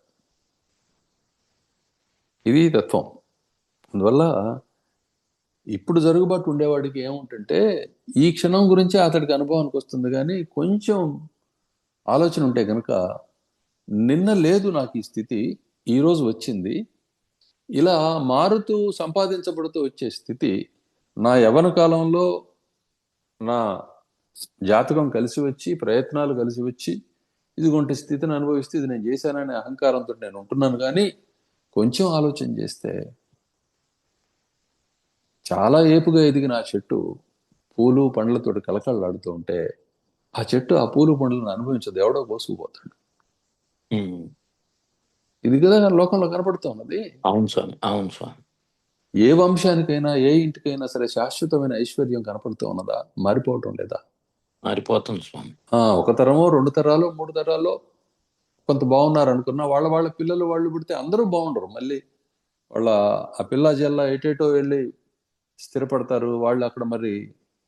ఇది తత్వం. అందువల్ల ఇప్పుడు జరుగుబాటు ఉండేవాడికి ఏముంటుంటే, ఈ క్షణం గురించి అతడికి అనుభవానికి వస్తుంది, కానీ కొంచెం ఆలోచన ఉంటే కనుక, నిన్న లేదు నాకు ఈ స్థితి, ఈరోజు వచ్చింది, ఇలా మారుతూ సంపాదించబడుతూ వచ్చే స్థితి, నా యవ్వన కాలంలో నా జాతకం కలిసి వచ్చి, ప్రయత్నాలు కలిసి వచ్చి, ఇదిగొంటి స్థితిని అనుభవిస్తే ఇది నేను చేశాననే అహంకారంతో నేను ఉంటున్నాను. కానీ కొంచెం ఆలోచన చేస్తే, చాలా ఏపుగా ఎదిగిన ఆ చెట్టు పూలు పండ్లతో కలకళ్ళాడుతూ ఉంటే, ఆ చెట్టు ఆ పూలు పండ్లను అనుభవించదు, ఎవడో కోసుకుపోతాడు. ఇది కదా లోకంలో కనపడుతూ ఉన్నది. అవును స్వామి, అవును స్వామి. ఏ వంశానికైనా, ఏ ఇంటికైనా సరే శాశ్వతమైన ఐశ్వర్యం కనపడుతూ ఉన్నదా? మారిపోవటం లేదా? మారిపోతుంది స్వామి. 1 తరమో 2 తరాలు 3 తరాల్లో కొంత బాగున్నారు అనుకున్నా, వాళ్ళ పిల్లలు వాళ్ళు పుడితే అందరూ బాగుండరు. మళ్ళీ వాళ్ళ ఆ పిల్ల జల్ల ఎటేటో వెళ్ళి స్థిరపడతారు. వాళ్ళు అక్కడ మరి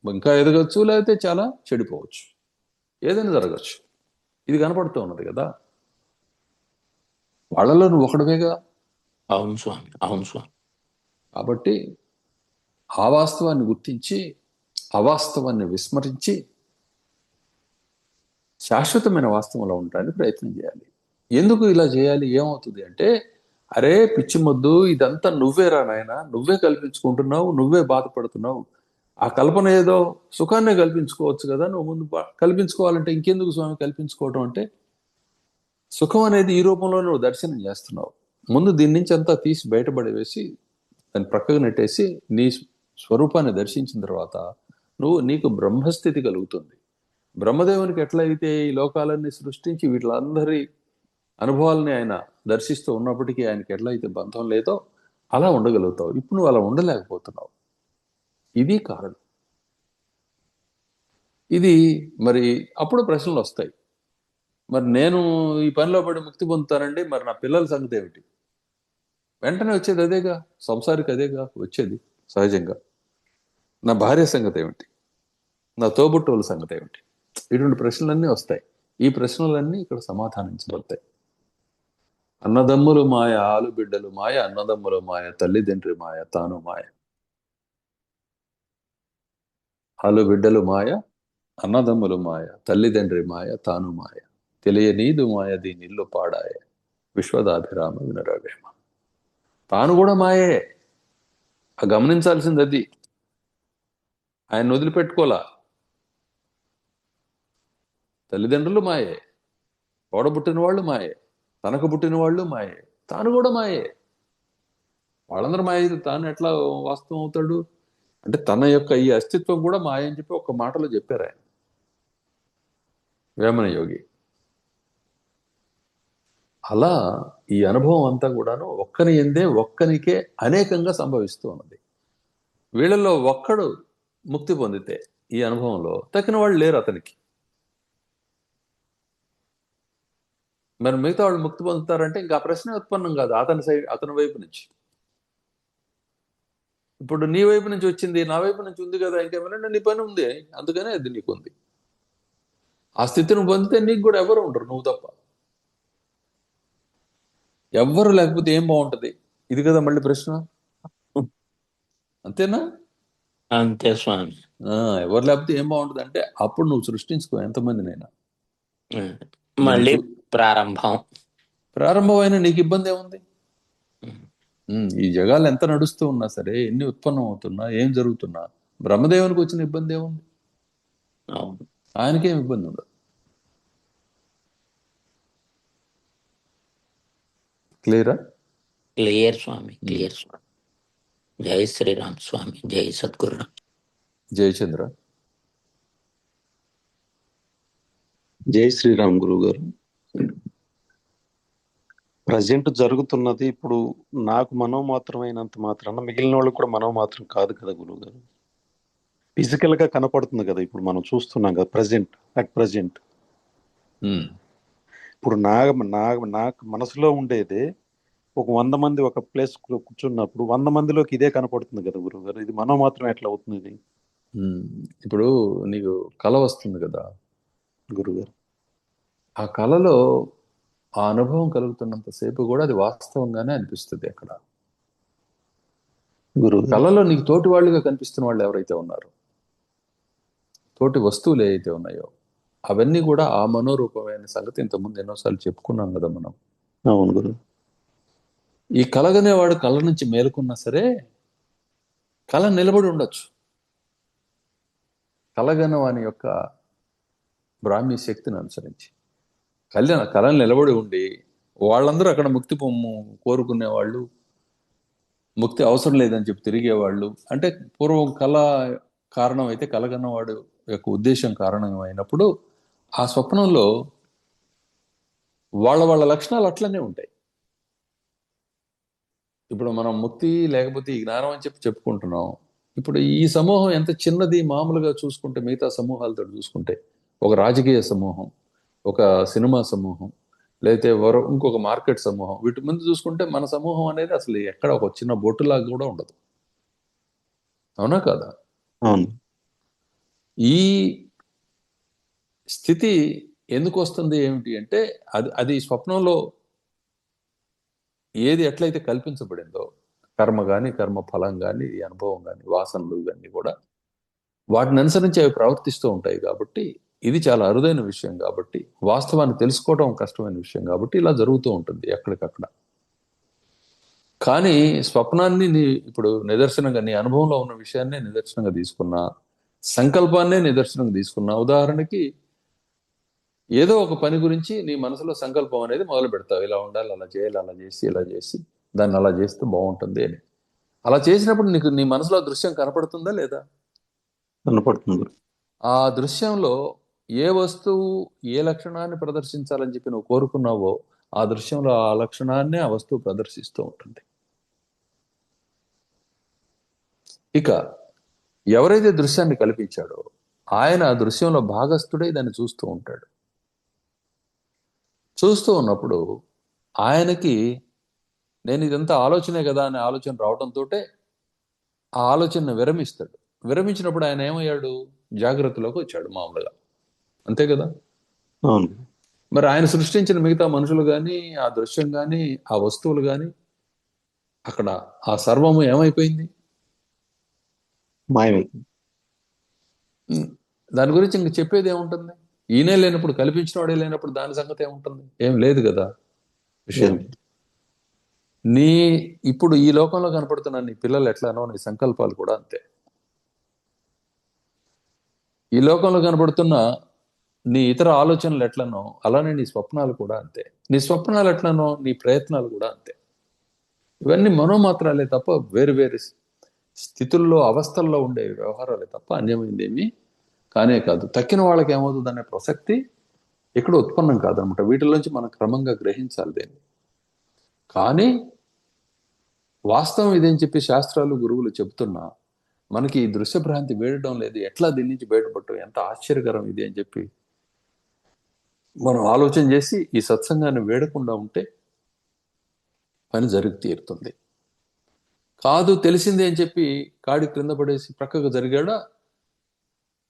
ఇంకా ఎదగచ్చు, లేకపోతే చాలా చెడిపోవచ్చు, ఏదైనా జరగచ్చు. ఇది కనపడుతూ ఉన్నది కదా. వాళ్ళలో నువ్వు ఒకడవేగా. అవును స్వామి, అవును స్వామి. కాబట్టి ఆ వాస్తవాన్ని గుర్తించి, అవాస్తవాన్ని విస్మరించి శాశ్వతమైన వాస్తవంలో ఉండడానికి ప్రయత్నం చేయాలి. ఎందుకు ఇలా చేయాలి? ఏమవుతుంది అంటే, అరే పిచ్చి మొద్దు, ఇదంతా నువ్వేరా నాయనా, నువ్వే కల్పించుకుంటున్నావు, నువ్వే బాధపడుతున్నావు. ఆ కల్పన ఏదో సుఖాన్నే కల్పించుకోవచ్చు కదా, నువ్వు ముందు కల్పించుకోవాలంటే ఇంకెందుకు స్వామి కల్పించుకోవటం అంటే, సుఖం అనేది ఈ రూపంలో నువ్వు దర్శనం చేస్తున్నావు. ముందు దీని నుంచి అంతా తీసి బయటపడవేసి, దాన్ని ప్రక్కకు నెట్టేసి, నీ స్వరూపాన్ని దర్శించిన తర్వాత నీకు బ్రహ్మస్థితి కలుగుతుంది. బ్రహ్మదేవునికి ఎట్లయితే ఈ లోకాలన్నీ సృష్టించి వీటిలందరి అనుభవాలని ఆయన దర్శిస్తూ ఉన్నప్పటికీ ఆయనకి ఎట్లయితే బంధం లేదో, అలా ఉండగలుగుతావు. ఇప్పుడు నువ్వు అలా ఉండలేకపోతున్నావు. ఇది కారణం. ఇది మరి అప్పుడు ప్రశ్నలు వస్తాయి. మరి నేను ఈ పనిలో పడి ముక్తి పొందుతానండి, మరి నా పిల్లల సంగతి ఏమిటి? వెంటనే వచ్చేది అదేగా, సంసారికి అదేగా వచ్చేది సహజంగా. నా భార్య సంగతి ఏమిటి? నా తోబుట్టువుల సంగతి ఏమిటి? ఇటువంటి ప్రశ్నలన్నీ వస్తాయి. ఈ ప్రశ్నలన్నీ ఇక్కడ సమాధానించబడతాయి. అన్నదమ్ములు మాయ, ఆలు బిడ్డలు మాయ, అన్నదమ్ములు మాయ, తల్లిదండ్రి మాయ, తాను మాయ. ఆలు బిడ్డలు మాయ, అన్నదమ్ములు మాయ, తల్లిదండ్రి మాయ, తాను మాయ. తెలియనీదు మాయ దీనిల్లు పాడాయ, విశ్వదాభిరామ వినరవేమ. తాను కూడా మాయే. గమనించాల్సింది అది. ఆయన వదిలిపెట్టుకోలా. తల్లిదండ్రులు మాయే, తోడబుట్టిన వాళ్ళు మాయే, తనకు పుట్టిన వాళ్ళు మాయే, తాను కూడా మాయే. వాళ్ళందరూ మాయ, తాను ఎట్లా వాస్తవం అవుతాడు అంటే తన యొక్క ఈ అస్తిత్వం కూడా మాయ అని చెప్పి ఒక్క మాటలో చెప్పారు ఆయన, వేమన యోగి. అలా ఈ అనుభవం అంతా కూడాను ఒక్కని ఎందే ఒక్కనికే అనేకంగా సంభవిస్తూ ఉన్నది. వీళ్ళల్లో ఒక్కడు ముక్తి పొందితే ఈ అనుభవంలో తక్కిన వాళ్ళు లేరు అతనికి. మరి మిగతా వాళ్ళు ముక్తి పొందుతారంటే ఇంకా ప్రశ్న ఉత్పన్నం కాదు అతని వైపు నుంచి. ఇప్పుడు నీ వైపు నుంచి వచ్చింది, నా వైపు నుంచి ఉంది కదా, ఇంకేమైనా నీ పని ఉంది, అందుకనే అది నీకు ఉంది. ఆ స్థితిని పొందితే నీకు కూడా ఎవరు ఉండరు, నువ్వు తప్ప. ఎవ్వరు లేకపోతే ఏం బాగుంటది? ఇది కదా మళ్ళీ ప్రశ్న. అంతేనా? అంతే స్వామి. ఎవరు లేకపోతే ఏం బాగుంటది అంటే అప్పుడు నువ్వు సృష్టించుకో ఎంతమందినైనా. మళ్ళీ ప్రారంభమైన నీకు ఇబ్బంది ఏముంది? ఈ జగాలు ఎంత నడుస్తూ ఉన్నా సరే, ఎన్ని ఉత్పన్నం అవుతున్నా, ఏం జరుగుతున్నా, బ్రహ్మదేవునికి వచ్చిన ఇబ్బంది ఏముంది? ఆయనకేం ఇబ్బంది ఉండదు. క్లియరా? క్లియర్ స్వామి, క్లియర్ స్వామి. జై శ్రీరామ్ స్వామి, జై సద్గురు. జయచంద్ర. జై శ్రీరామ్ గురువు గారు. ప్రజెంట్ జరుగుతున్నది ఇప్పుడు నాకు మనోమాత్రమైనంత మాత్రాన మిగిలిన వాళ్ళకి కూడా మనోమాత్రం కాదు కదా గురువు గారు. ఫిజికల్ గా కనపడుతుంది కదా, ఇప్పుడు మనం చూస్తున్నాం కదా ప్రజెంట్. ఇప్పుడు నాకు మనసులో ఉండేదే ఒక 100 మంది ఒక ప్లేస్ కూర్చున్నప్పుడు 100 మందిలోకి ఇదే కనపడుతుంది కదా గురువు గారు. ఇది మనోమాత్రం ఎట్లా అవుతుంది? ఇప్పుడు నీకు కళ వస్తుంది కదా గురుగారు, ఆ కళలో ఆ అనుభవం కలుగుతున్నంతసేపు కూడా అది వాస్తవంగానే అనిపిస్తుంది. అక్కడ కళలో నీకు తోటి వాళ్ళుగా కనిపిస్తున్న వాళ్ళు ఎవరైతే ఉన్నారో, తోటి వస్తువులు ఏవైతే ఉన్నాయో, అవన్నీ కూడా ఆ మనోరూపమైన సంగతి ఇంతకుముందు ఎన్నోసార్లు చెప్పుకున్నాం కదా మనం. అవును గురు. ఈ కలగనేవాడు కళ నుంచి మేలుకున్నా సరే కళ నిలబడి ఉండొచ్చు. కలగనవాని యొక్క బ్రాహ్మీ శక్తిని అనుసరించి కళను నిలబడి ఉండి వాళ్ళందరూ అక్కడ ముక్తి కోరుకునే వాళ్ళు, ముక్తి అవసరం లేదని చెప్పి తిరిగేవాళ్ళు. అంటే పూర్వం కళ కారణం అయితే కలగన్నవాడు యొక్క ఉద్దేశం కారణమైనప్పుడు ఆ స్వప్నంలో వాళ్ళ లక్షణాలు అట్లనే ఉంటాయి. ఇప్పుడు మనం ముక్తి లేకపోతే ఈ జ్ఞానం అని చెప్పి చెప్పుకుంటున్నాం. ఇప్పుడు ఈ సమూహం ఎంత చిన్నది మామూలుగా చూసుకుంటే, మిగతా సమూహాలతో చూసుకుంటే, ఒక రాజకీయ సమూహం, ఒక సినిమా సమూహం, లేకపోతే ఇంకొక మార్కెట్ సమూహం, వీటి ముందు చూసుకుంటే మన సమూహం అనేది అసలు ఎక్కడ ఒక చిన్న బొట్టులాగా కూడా ఉండదు. అవునా కాదా? అవును. ఈ స్థితి ఎందుకు వస్తుంది ఏమిటి అంటే అది స్వప్నంలో ఏది ఎట్లయితే కల్పించబడిందో, కర్మ కానీ, కర్మ ఫలం కానీ, ఈ అనుభవం కానీ, వాసనలు ఇవన్నీ కూడా వాటిని అనుసరించి అవి ప్రవర్తిస్తూ ఉంటాయి. కాబట్టి ఇది చాలా అరుదైన విషయం, కాబట్టి వాస్తవాన్ని తెలుసుకోవడం కష్టమైన విషయం, కాబట్టి ఇలా జరుగుతూ ఉంటుంది ఎక్కడికక్కడ. కానీ స్వప్నాన్ని ఇప్పుడు నిదర్శనంగా, నీ అనుభవంలో ఉన్న విషయాన్నే నిదర్శనంగా తీసుకున్నా, సంకల్పాన్నే నిదర్శనంగా తీసుకున్నా, ఉదాహరణకి ఏదో ఒక పని గురించి నీ మనసులో సంకల్పం అనేది మొదలు పెడతావు. ఇలా ఉండాలి, అలా చేయాలి, అలా చేసి, ఇలా చేసి, దాన్ని అలా చేస్తే బాగుంటుంది అని. అలా చేసినప్పుడు నీకు నీ మనసులో దృశ్యం కనపడుతుందా లేదా? కనపడుతుంది. ఆ దృశ్యంలో ఏ వస్తువు ఏ లక్షణాన్ని ప్రదర్శించాలని చెప్పి నువ్వు కోరుకున్నావో ఆ దృశ్యంలో ఆ లక్షణాన్నే ఆ వస్తువు ప్రదర్శిస్తూ ఉంటుంది. ఇక ఎవరైతే దృశ్యాన్ని కల్పించాడో ఆయన ఆ దృశ్యంలో భాగస్థుడై దాన్ని చూస్తూ ఉంటాడు. చూస్తూ ఉన్నప్పుడు ఆయనకి నేను ఇదంతా ఆలోచనే కదా అనే ఆలోచన రావడంతో ఆ ఆలోచనను విరమిస్తాడు. విరమించినప్పుడు ఆయన ఏమయ్యాడు? జాగ్రత్తలోకి వచ్చాడు మామూలుగా. అంతే కదా? అవును. మరి ఆయన సృష్టించిన మిగతా మనుషులు కానీ, ఆ దృశ్యం కానీ, ఆ వస్తువులు కానీ, అక్కడ ఆ సర్వము ఏమైపోయింది? మాయమైంది. దాని గురించి ఇంక చెప్పేది ఏముంటుంది? ఈయనే లేనప్పుడు, కల్పించిన వాడే లేనప్పుడు దాని సంగతి ఏముంటుంది? ఏం లేదు కదా విషయం. నీ ఇప్పుడు ఈ లోకంలో కనపడుతున్న నీ పిల్లలు ఎట్లానో నీ సంకల్పాలు కూడా అంతే. ఈ లోకంలో కనపడుతున్న నీ ఇతర ఆలోచనలు ఎట్లనో అలానే నీ స్వప్నాలు కూడా అంతే. నీ స్వప్నాలు ఎట్లనో నీ ప్రయత్నాలు కూడా అంతే. ఇవన్నీ మనోమాత్రాలే తప్ప వేరు వేరు స్థితుల్లో అవస్థల్లో ఉండే వ్యవహారాలే తప్ప అన్యమైందేమీ కానే కాదు. తక్కిన వాళ్ళకి ఏమవుతుంది అనే ప్రసక్తి ఇక్కడ ఉత్పన్నం కాదనమాట. వీటిలోంచి మనం క్రమంగా గ్రహించాలి దీన్ని. కానీ వాస్తవం ఇదేం చెప్పి శాస్త్రాలు గురువులు చెబుతున్నా మనకి ఈ దృశ్యభ్రాంతి వేయడం లేదు. ఎట్లా దీని నుంచి బయటపడటం, ఎంత ఆశ్చర్యకరం ఇది అని చెప్పి మనం ఆలోచన చేసి ఈ సత్సంగాన్ని వేడకుండా ఉంటే పని జరిగి తీరుతుంది. కాదు తెలిసిందే అని చెప్పి కాడి క్రింద పడేసి ప్రక్కకు జరిగాడా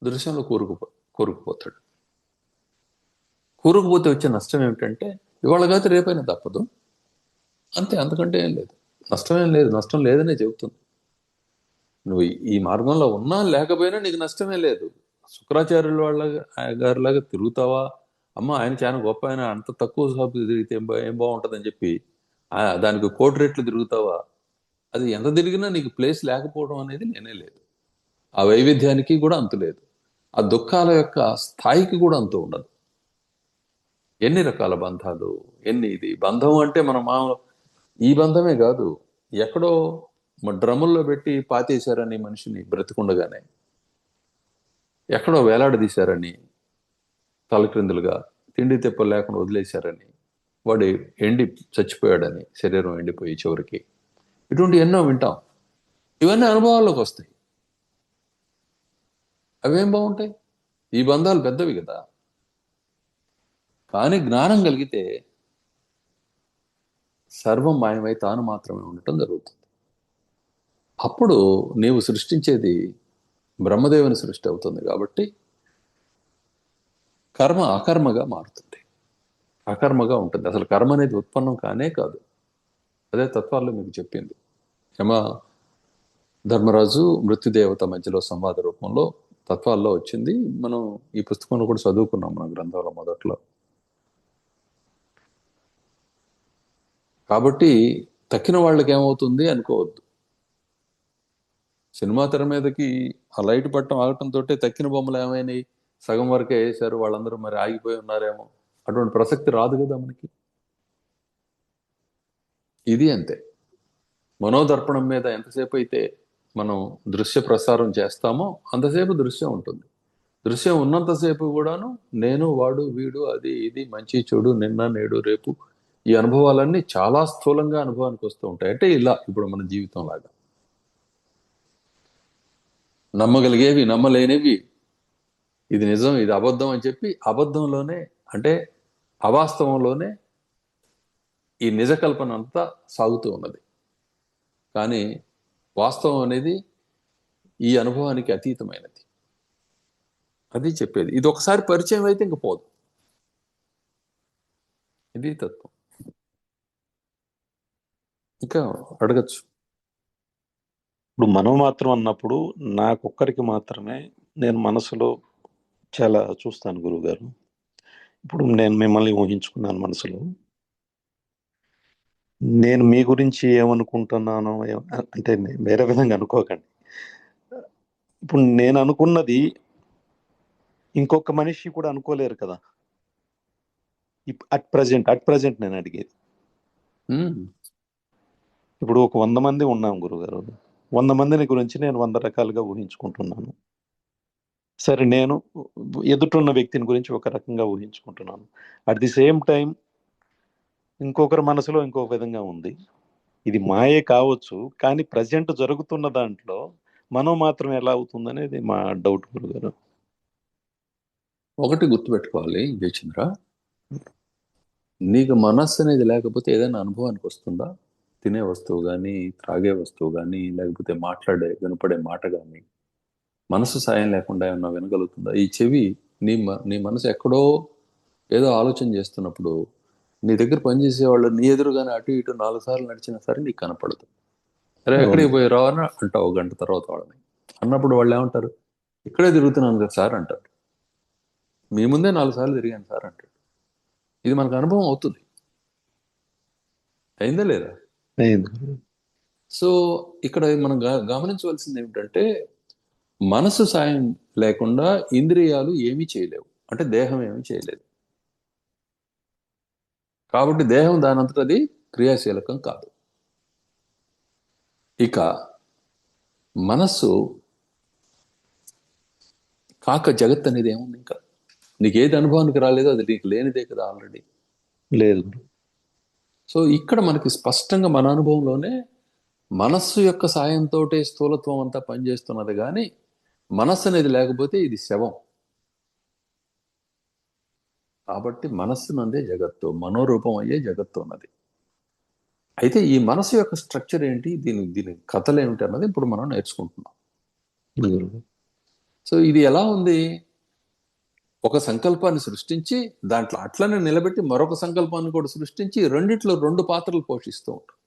దృశ్యంలో కూరుకుపోతాడు. కూరుకుపోతే వచ్చే నష్టం ఏమిటంటే ఇవాళ కాదు రేపైనా తప్పదు అంతే, అంతకంటే ఏం లేదు. నష్టమేం లేదు, నష్టం లేదనే చెబుతుంది. నువ్వు ఈ మార్గంలో ఉన్నా లేకపోయినా నీకు నష్టమే లేదు. శుక్రాచార్యుల వాళ్ళ గారిలాగా తిరుగుతావా? అమ్మ ఆయన చాలా గొప్ప, ఆయన అంత తక్కువ సాపు తిరిగితే ఏం బాగుంటుందని చెప్పి దానికి 1,000,000 రెట్లు తిరుగుతావా? అది ఎంత తిరిగినా నీకు ప్లేస్ లేకపోవడం అనేది లేనే లేదు. ఆ వైవిధ్యానికి కూడా అంతు లేదు. ఆ దుఃఖాల యొక్క స్థాయికి కూడా అంతు ఉండదు. ఎన్ని రకాల బంధాలు, ఎన్ని ఇది బంధం అంటే మనం ఈ బంధమే కాదు, ఎక్కడో డ్రమ్ముల్లో పెట్టి పాతేశారని మనిషిని బ్రతికుండగానే, ఎక్కడో వేలాడదీశారని, తలక్రిందులుగా తిండి తెప్పలు లేకుండా వదిలేశారని, వాడు ఎండి చచ్చిపోయాడని, శరీరం ఎండిపోయి చివరికి, ఇటువంటి ఎన్నో వింటాం. ఇవన్నీ అనుభవాల్లోకి వస్తాయి. అవేం బాగుంటాయి? ఈ బంధాలు పెద్దవి కదా. కానీ జ్ఞానం కలిగితే సర్వం మాయమై తాను మాత్రమే ఉండటం జరుగుతుంది. అప్పుడు నీవు సృష్టించేది బ్రహ్మదేవుని సృష్టి అవుతుంది. కాబట్టి కర్మ అకర్మగా మారుతుంది, అకర్మగా ఉంటుంది. అసలు కర్మ అనేది ఉత్పన్నం కానే కాదు. అదే తత్వాల్లో మీకు చెప్పింది. యమ ధర్మరాజు మృత్యుదేవత మధ్యలో సంవాద రూపంలో తత్వాల్లో వచ్చింది. మనం ఈ పుస్తకంలో కూడా చదువుకున్నాం మన గ్రంథంలో మొదట్లో. కాబట్టి తక్కిన వాళ్ళకి ఏమవుతుంది అనుకోవద్దు. సినిమా తెర మీదకి ఆ లైట్ పట్టడం ఆగటంతో తక్కిన బొమ్మలు ఏమైనాయి, సగం వరకే వేశారు, వాళ్ళందరూ మరి ఆగిపోయి ఉన్నారేమో, అటువంటి ప్రసక్తి రాదు కదా మనకి. ఇది అంతే. మనోదర్పణం మీద ఎంతసేపు అయితే మనం దృశ్య ప్రసారం చేస్తామో అంతసేపు దృశ్యం ఉంటుంది. దృశ్యం ఉన్నంతసేపు కూడాను నేను, వాడు, వీడు, అది, ఇది, మంచి చెడు, నిన్న, నేడు, రేపు, ఈ అనుభవాలన్నీ చాలా స్థూలంగా అనుభవానికి వస్తూ ఉంటాయి. అంటే ఇలా ఇప్పుడు మన జీవితం లాగా నమ్మగలిగేవి, నమ్మలేనివి, ఇది నిజం, ఇది అబద్ధం అని చెప్పి అబద్ధంలోనే, అంటే అవాస్తవంలోనే ఈ నిజ కల్పన అంతా సాగుతూ ఉన్నది. కానీ వాస్తవం అనేది ఈ అనుభవానికి అతీతమైనది. అది చెప్పేది. ఇది ఒకసారి పరిచయం అయితే ఇంక పోదు. ఇది తత్వం. ఇంకా అడగచ్చు. ఇప్పుడు మనం మాత్రం అన్నప్పుడు నాకొక్కరికి మాత్రమే నేను మనసులో చాలా చూస్తాను గురువుగారు. ఇప్పుడు నేను మిమ్మల్ని ఊహించుకున్నాను మనసులో. నేను మీ గురించి ఏమనుకుంటున్నానో అంటే వేరే విధంగా అనుకోకండి. ఇప్పుడు నేను అనుకున్నది ఇంకొక మనిషి కూడా అనుకోలేరు కదా. అట్ ప్రజెంట్ నేను అడిగేది. ఇప్పుడు ఒక 100 మంది ఉన్నాం గురుగారు. 100 మందిని గురించి నేను 100 రకాలుగా ఊహించుకుంటున్నాను. సరే, నేను ఎదుటిన్న వ్యక్తిని గురించి ఒక రకంగా ఊహించుకుంటున్నాను. అట్ ది సేమ్ టైం ఇంకొకరి మనసులో ఇంకొక విధంగా ఉంది. ఇది మాయే కావచ్చు, కానీ ప్రజెంట్ జరుగుతున్న దాంట్లో మనం మాత్రం ఎలా అవుతుంది అనేది మా డౌట్ గురుగారు. ఒకటి గుర్తుపెట్టుకోవాలి జయచంద్ర, నీకు మనస్సు అనేది లేకపోతే ఏదైనా అనుభవానికి వస్తుందా? తినే వస్తువు కానీ, త్రాగే వస్తువు కానీ, లేకపోతే వినపడే మాట కానీ మనసు సాయం లేకుండా ఏమన్నా వినగలుగుతుందా? ఈ చెవి, నీ మనసు ఎక్కడో ఏదో ఆలోచన చేస్తున్నప్పుడు నీ దగ్గర పనిచేసే వాళ్ళు నీ ఎదురుగానే అటు ఇటు 4 సార్లు నడిచినా సరే నీకు కనపడదు. అరే ఎక్కడికి పోయి రావని అంటావు గంట తర్వాత వాళ్ళని. అన్నప్పుడు వాళ్ళు ఏమంటారు? ఇక్కడే తిరుగుతున్నాను కదా సార్ అంటారు. మీ ముందే 4 సార్లు తిరిగాను సార్ అంటాడు. ఇది మనకు అనుభవం అవుతుంది. అయిందా లేదా? సో ఇక్కడ మనం గమనించవలసింది ఏమిటంటే, మనసు సాయం లేకుండా ఇంద్రియాలు ఏమీ చేయలేవు, అంటే దేహం ఏమీ చేయలేదు. కాబట్టి దేహం దానంతట అది క్రియాశీలకం కాదు. ఇక మనస్సు కాక జగత్ అనేది ఏముంది? ఇంకా నీకు ఏది అనుభవానికి రాలేదో అది నీకు లేనిదే కదా ఆల్రెడీ. లేదు. సో ఇక్కడ మనకి స్పష్టంగా మన అనుభవంలోనే మనస్సు యొక్క సాయంతో స్థూలత్వం అంతా పనిచేస్తున్నది, కానీ మనస్సు అనేది లేకపోతే ఇది శవం. కాబట్టి మనస్సు నందే జగత్తు, మనోరూపం అయ్యే జగత్తు ఉన్నది. అయితే ఈ మనసు యొక్క స్ట్రక్చర్ ఏంటి, దీని కథలు ఏమిటి అన్నది ఇప్పుడు మనం నేర్చుకుంటున్నాం. సో ఇది ఎలా ఉంది? ఒక సంకల్పాన్ని సృష్టించి దాంట్లో అట్లనే నిలబెట్టి మరొక సంకల్పాన్ని కూడా సృష్టించి రెండిట్లో 2 పాత్రలు పోషిస్తూ ఉంటుంది.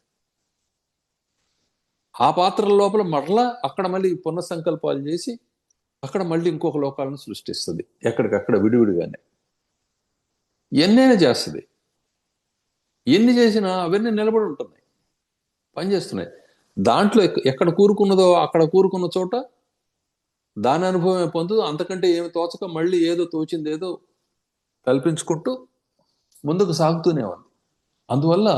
ఆ పాత్రల లోపల మరలా అక్కడ మళ్ళీ పునఃసంకల్పాలు చేసి అక్కడ మళ్ళీ ఇంకొక లోకాలను సృష్టిస్తుంది, ఎక్కడికక్కడ విడివిడిగానే. ఎన్నైనా చేస్తుంది. ఎన్ని చేసినా అవన్నీ నిలబడి ఉంటున్నాయి, పనిచేస్తున్నాయి. దాంట్లో ఎక్కడ కూరుకున్నదో అక్కడ కూరుకున్న చోట దాని అనుభవమే పొందుతూ అంతకంటే ఏమి తోచక మళ్ళీ ఏదో తోచింది ఏదో కల్పించుకుంటూ ముందుకు సాగుతూనే ఉంది. అందువల్ల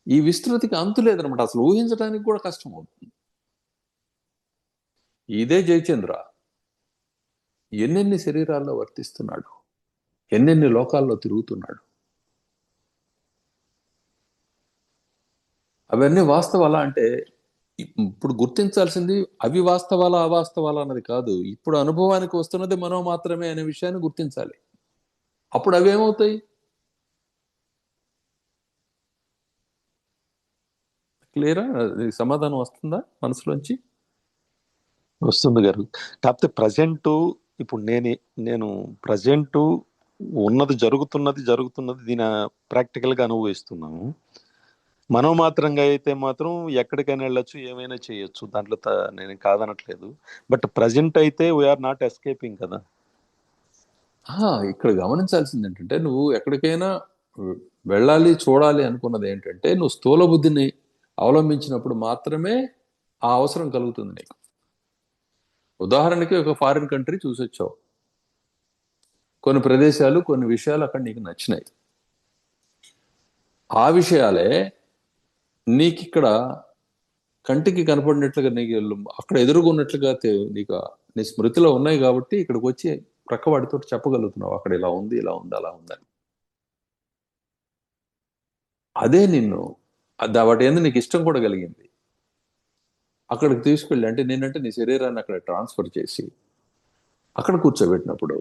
ఈ విస్తృతికి అంతు లేదనమాట. అసలు ఊహించడానికి కూడా కష్టం అవుతుంది. ఇదే జయచంద్ర ఎన్నెన్ని శరీరాల్లో వర్తిస్తున్నాడు, ఎన్నెన్ని లోకాల్లో తిరుగుతున్నాడు. అవన్నీ వాస్తవాలా అంటే ఇప్పుడు గుర్తించాల్సింది అవి వాస్తవాలా అవాస్తవాలా అన్నది కాదు, ఇప్పుడు అనుభవానికి వస్తున్నది మనం మాత్రమే అనే విషయాన్ని గుర్తించాలి. అప్పుడు అవేమవుతాయి? క్లియరా? సమాధానం వస్తుందా మనసులోంచి? వస్తుంది గారు. కాకపోతే ప్రజెంట్ ఇప్పుడు నేను ప్రజెంట్ ఉన్నది జరుగుతున్నది దీని ప్రాక్టికల్గా అనుభవిస్తున్నాము. మనోమాత్రంగా అయితే మాత్రం ఎక్కడికైనా వెళ్ళొచ్చు, ఏమైనా చేయొచ్చు, దాంట్లో నేను కాదనట్లేదు. బట్ ప్రజెంట్ అయితే వీఆర్ నాట్ ఎస్కేపింగ్ కదా. ఇక్కడ గమనించాల్సింది ఏంటంటే, నువ్వు ఎక్కడికైనా వెళ్ళాలి చూడాలి అనుకున్నది ఏంటంటే, నువ్వు స్థూల బుద్ధిని అవలంబించినప్పుడు మాత్రమే ఆ అవసరం కలుగుతుంది నీకు. ఉదాహరణకి ఒక ఫారిన్ కంట్రీ చూసొచ్చావు, కొన్ని ప్రదేశాలు కొన్ని విషయాలు అక్కడ నీకు నచ్చినాయి. ఆ విషయాలే నీకు ఇక్కడ కంటికి కనపడినట్లుగా నీకు అక్కడ ఎదురుగున్నట్లుగా నీకు నీ స్మృతిలో ఉన్నాయి కాబట్టి ఇక్కడికి వచ్చి ప్రక్కవాడితో చెప్పగలుగుతున్నావు అక్కడ ఇలా ఉంది ఇలా ఉంది అలా ఉందని. అదే నిన్ను వాటి ఏంది నీకు ఇష్టం కూడా కలిగింది. అక్కడికి తీసుకెళ్ళి అంటే నేనంటే నీ శరీరాన్ని అక్కడ ట్రాన్స్ఫర్ చేసి అక్కడ కూర్చోబెట్టినప్పుడు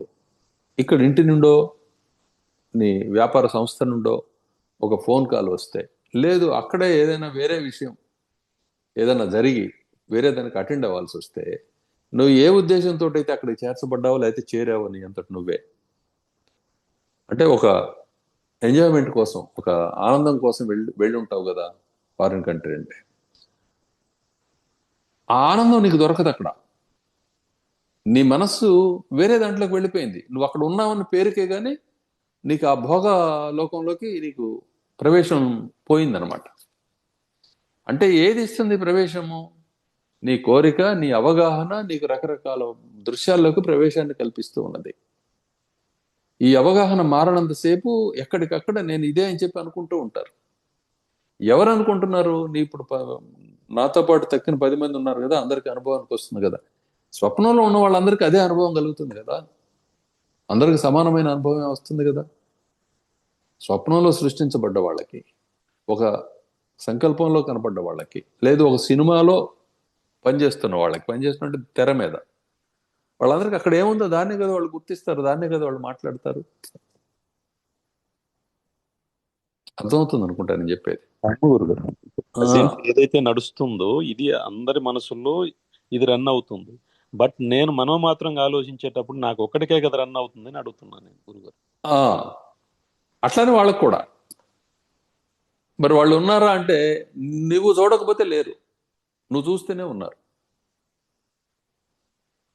ఇక్కడ ఇంటి నుండో నీ వ్యాపార సంస్థ నుండో ఒక ఫోన్ కాల్ వస్తే, లేదు అక్కడే ఏదైనా వేరే విషయం ఏదైనా జరిగి వేరే దానికి అటెండ్ అవ్వాల్సి వస్తే, నువ్వు ఏ ఉద్దేశంతో అయితే అక్కడికి చేర్చబడ్డావో లేకపోతే చేరావో నీ అంతటి నువ్వే, అంటే ఒక ఎంజాయ్మెంట్ కోసం ఒక ఆనందం కోసం వెళ్ళి ఉంటావు కదా ఫారిన్ కంట్రీ అంటే. ఆ ఆనందం నీకు దొరకదు అక్కడ. నీ మనస్సు వేరే దాంట్లోకి వెళ్ళిపోయింది. నువ్వు అక్కడ ఉన్నావన్న పేరుకే కానీ నీకు ఆ భోగ లోకంలోకి నీకు ప్రవేశం పోయిందనమాట. అంటే ఏది ఇస్తుంది ప్రవేశము? నీ కోరిక, నీ అవగాహన నీకు రకరకాల దృశ్యాల్లోకి ప్రవేశాన్ని కల్పిస్తూ ఉన్నది. ఈ అవగాహన మారనంతసేపు ఎక్కడికక్కడ నేను ఇదే అని చెప్పి అనుకుంటూ ఉంటారు. ఎవరు అనుకుంటున్నారు? నీ ఇప్పుడు నాతో పాటు తక్కిన 10 మంది ఉన్నారు కదా, అందరికీ అనుభవానికి వస్తుంది కదా. స్వప్నంలో ఉన్న వాళ్ళందరికీ అదే అనుభవం కలుగుతుంది కదా, అందరికి సమానమైన అనుభవమే వస్తుంది కదా. స్వప్నంలో సృష్టించబడ్డ వాళ్ళకి, ఒక సంకల్పంలో కనపడ్డ వాళ్ళకి, లేదు ఒక సినిమాలో పనిచేస్తున్న వాళ్ళకి, పనిచేస్తున్నట్టు తెర మీద వాళ్ళందరికీ అక్కడ ఏముందో దాన్నే కదా వాళ్ళు గుర్తిస్తారు, దాన్నే కదా వాళ్ళు మాట్లాడతారు. అర్థమవుతుంది అనుకుంటా నేను చెప్పేది. గురుగారు ప్రజెంట్ ఏదైతే నడుస్తుందో ఇది అందరి మనసుల్లో ఇది రన్ అవుతుంది. బట్ నేను మనోమాత్రంగా ఆలోచించేటప్పుడు నాకు ఒక్కడికే కదా రన్ అవుతుందని అడుగుతున్నాను నేను గురుగారు. అట్లానే వాళ్ళకు కూడా మరి వాళ్ళు ఉన్నారా అంటే నువ్వు చూడకపోతే లేరు, నువ్వు చూస్తేనే ఉన్నారు.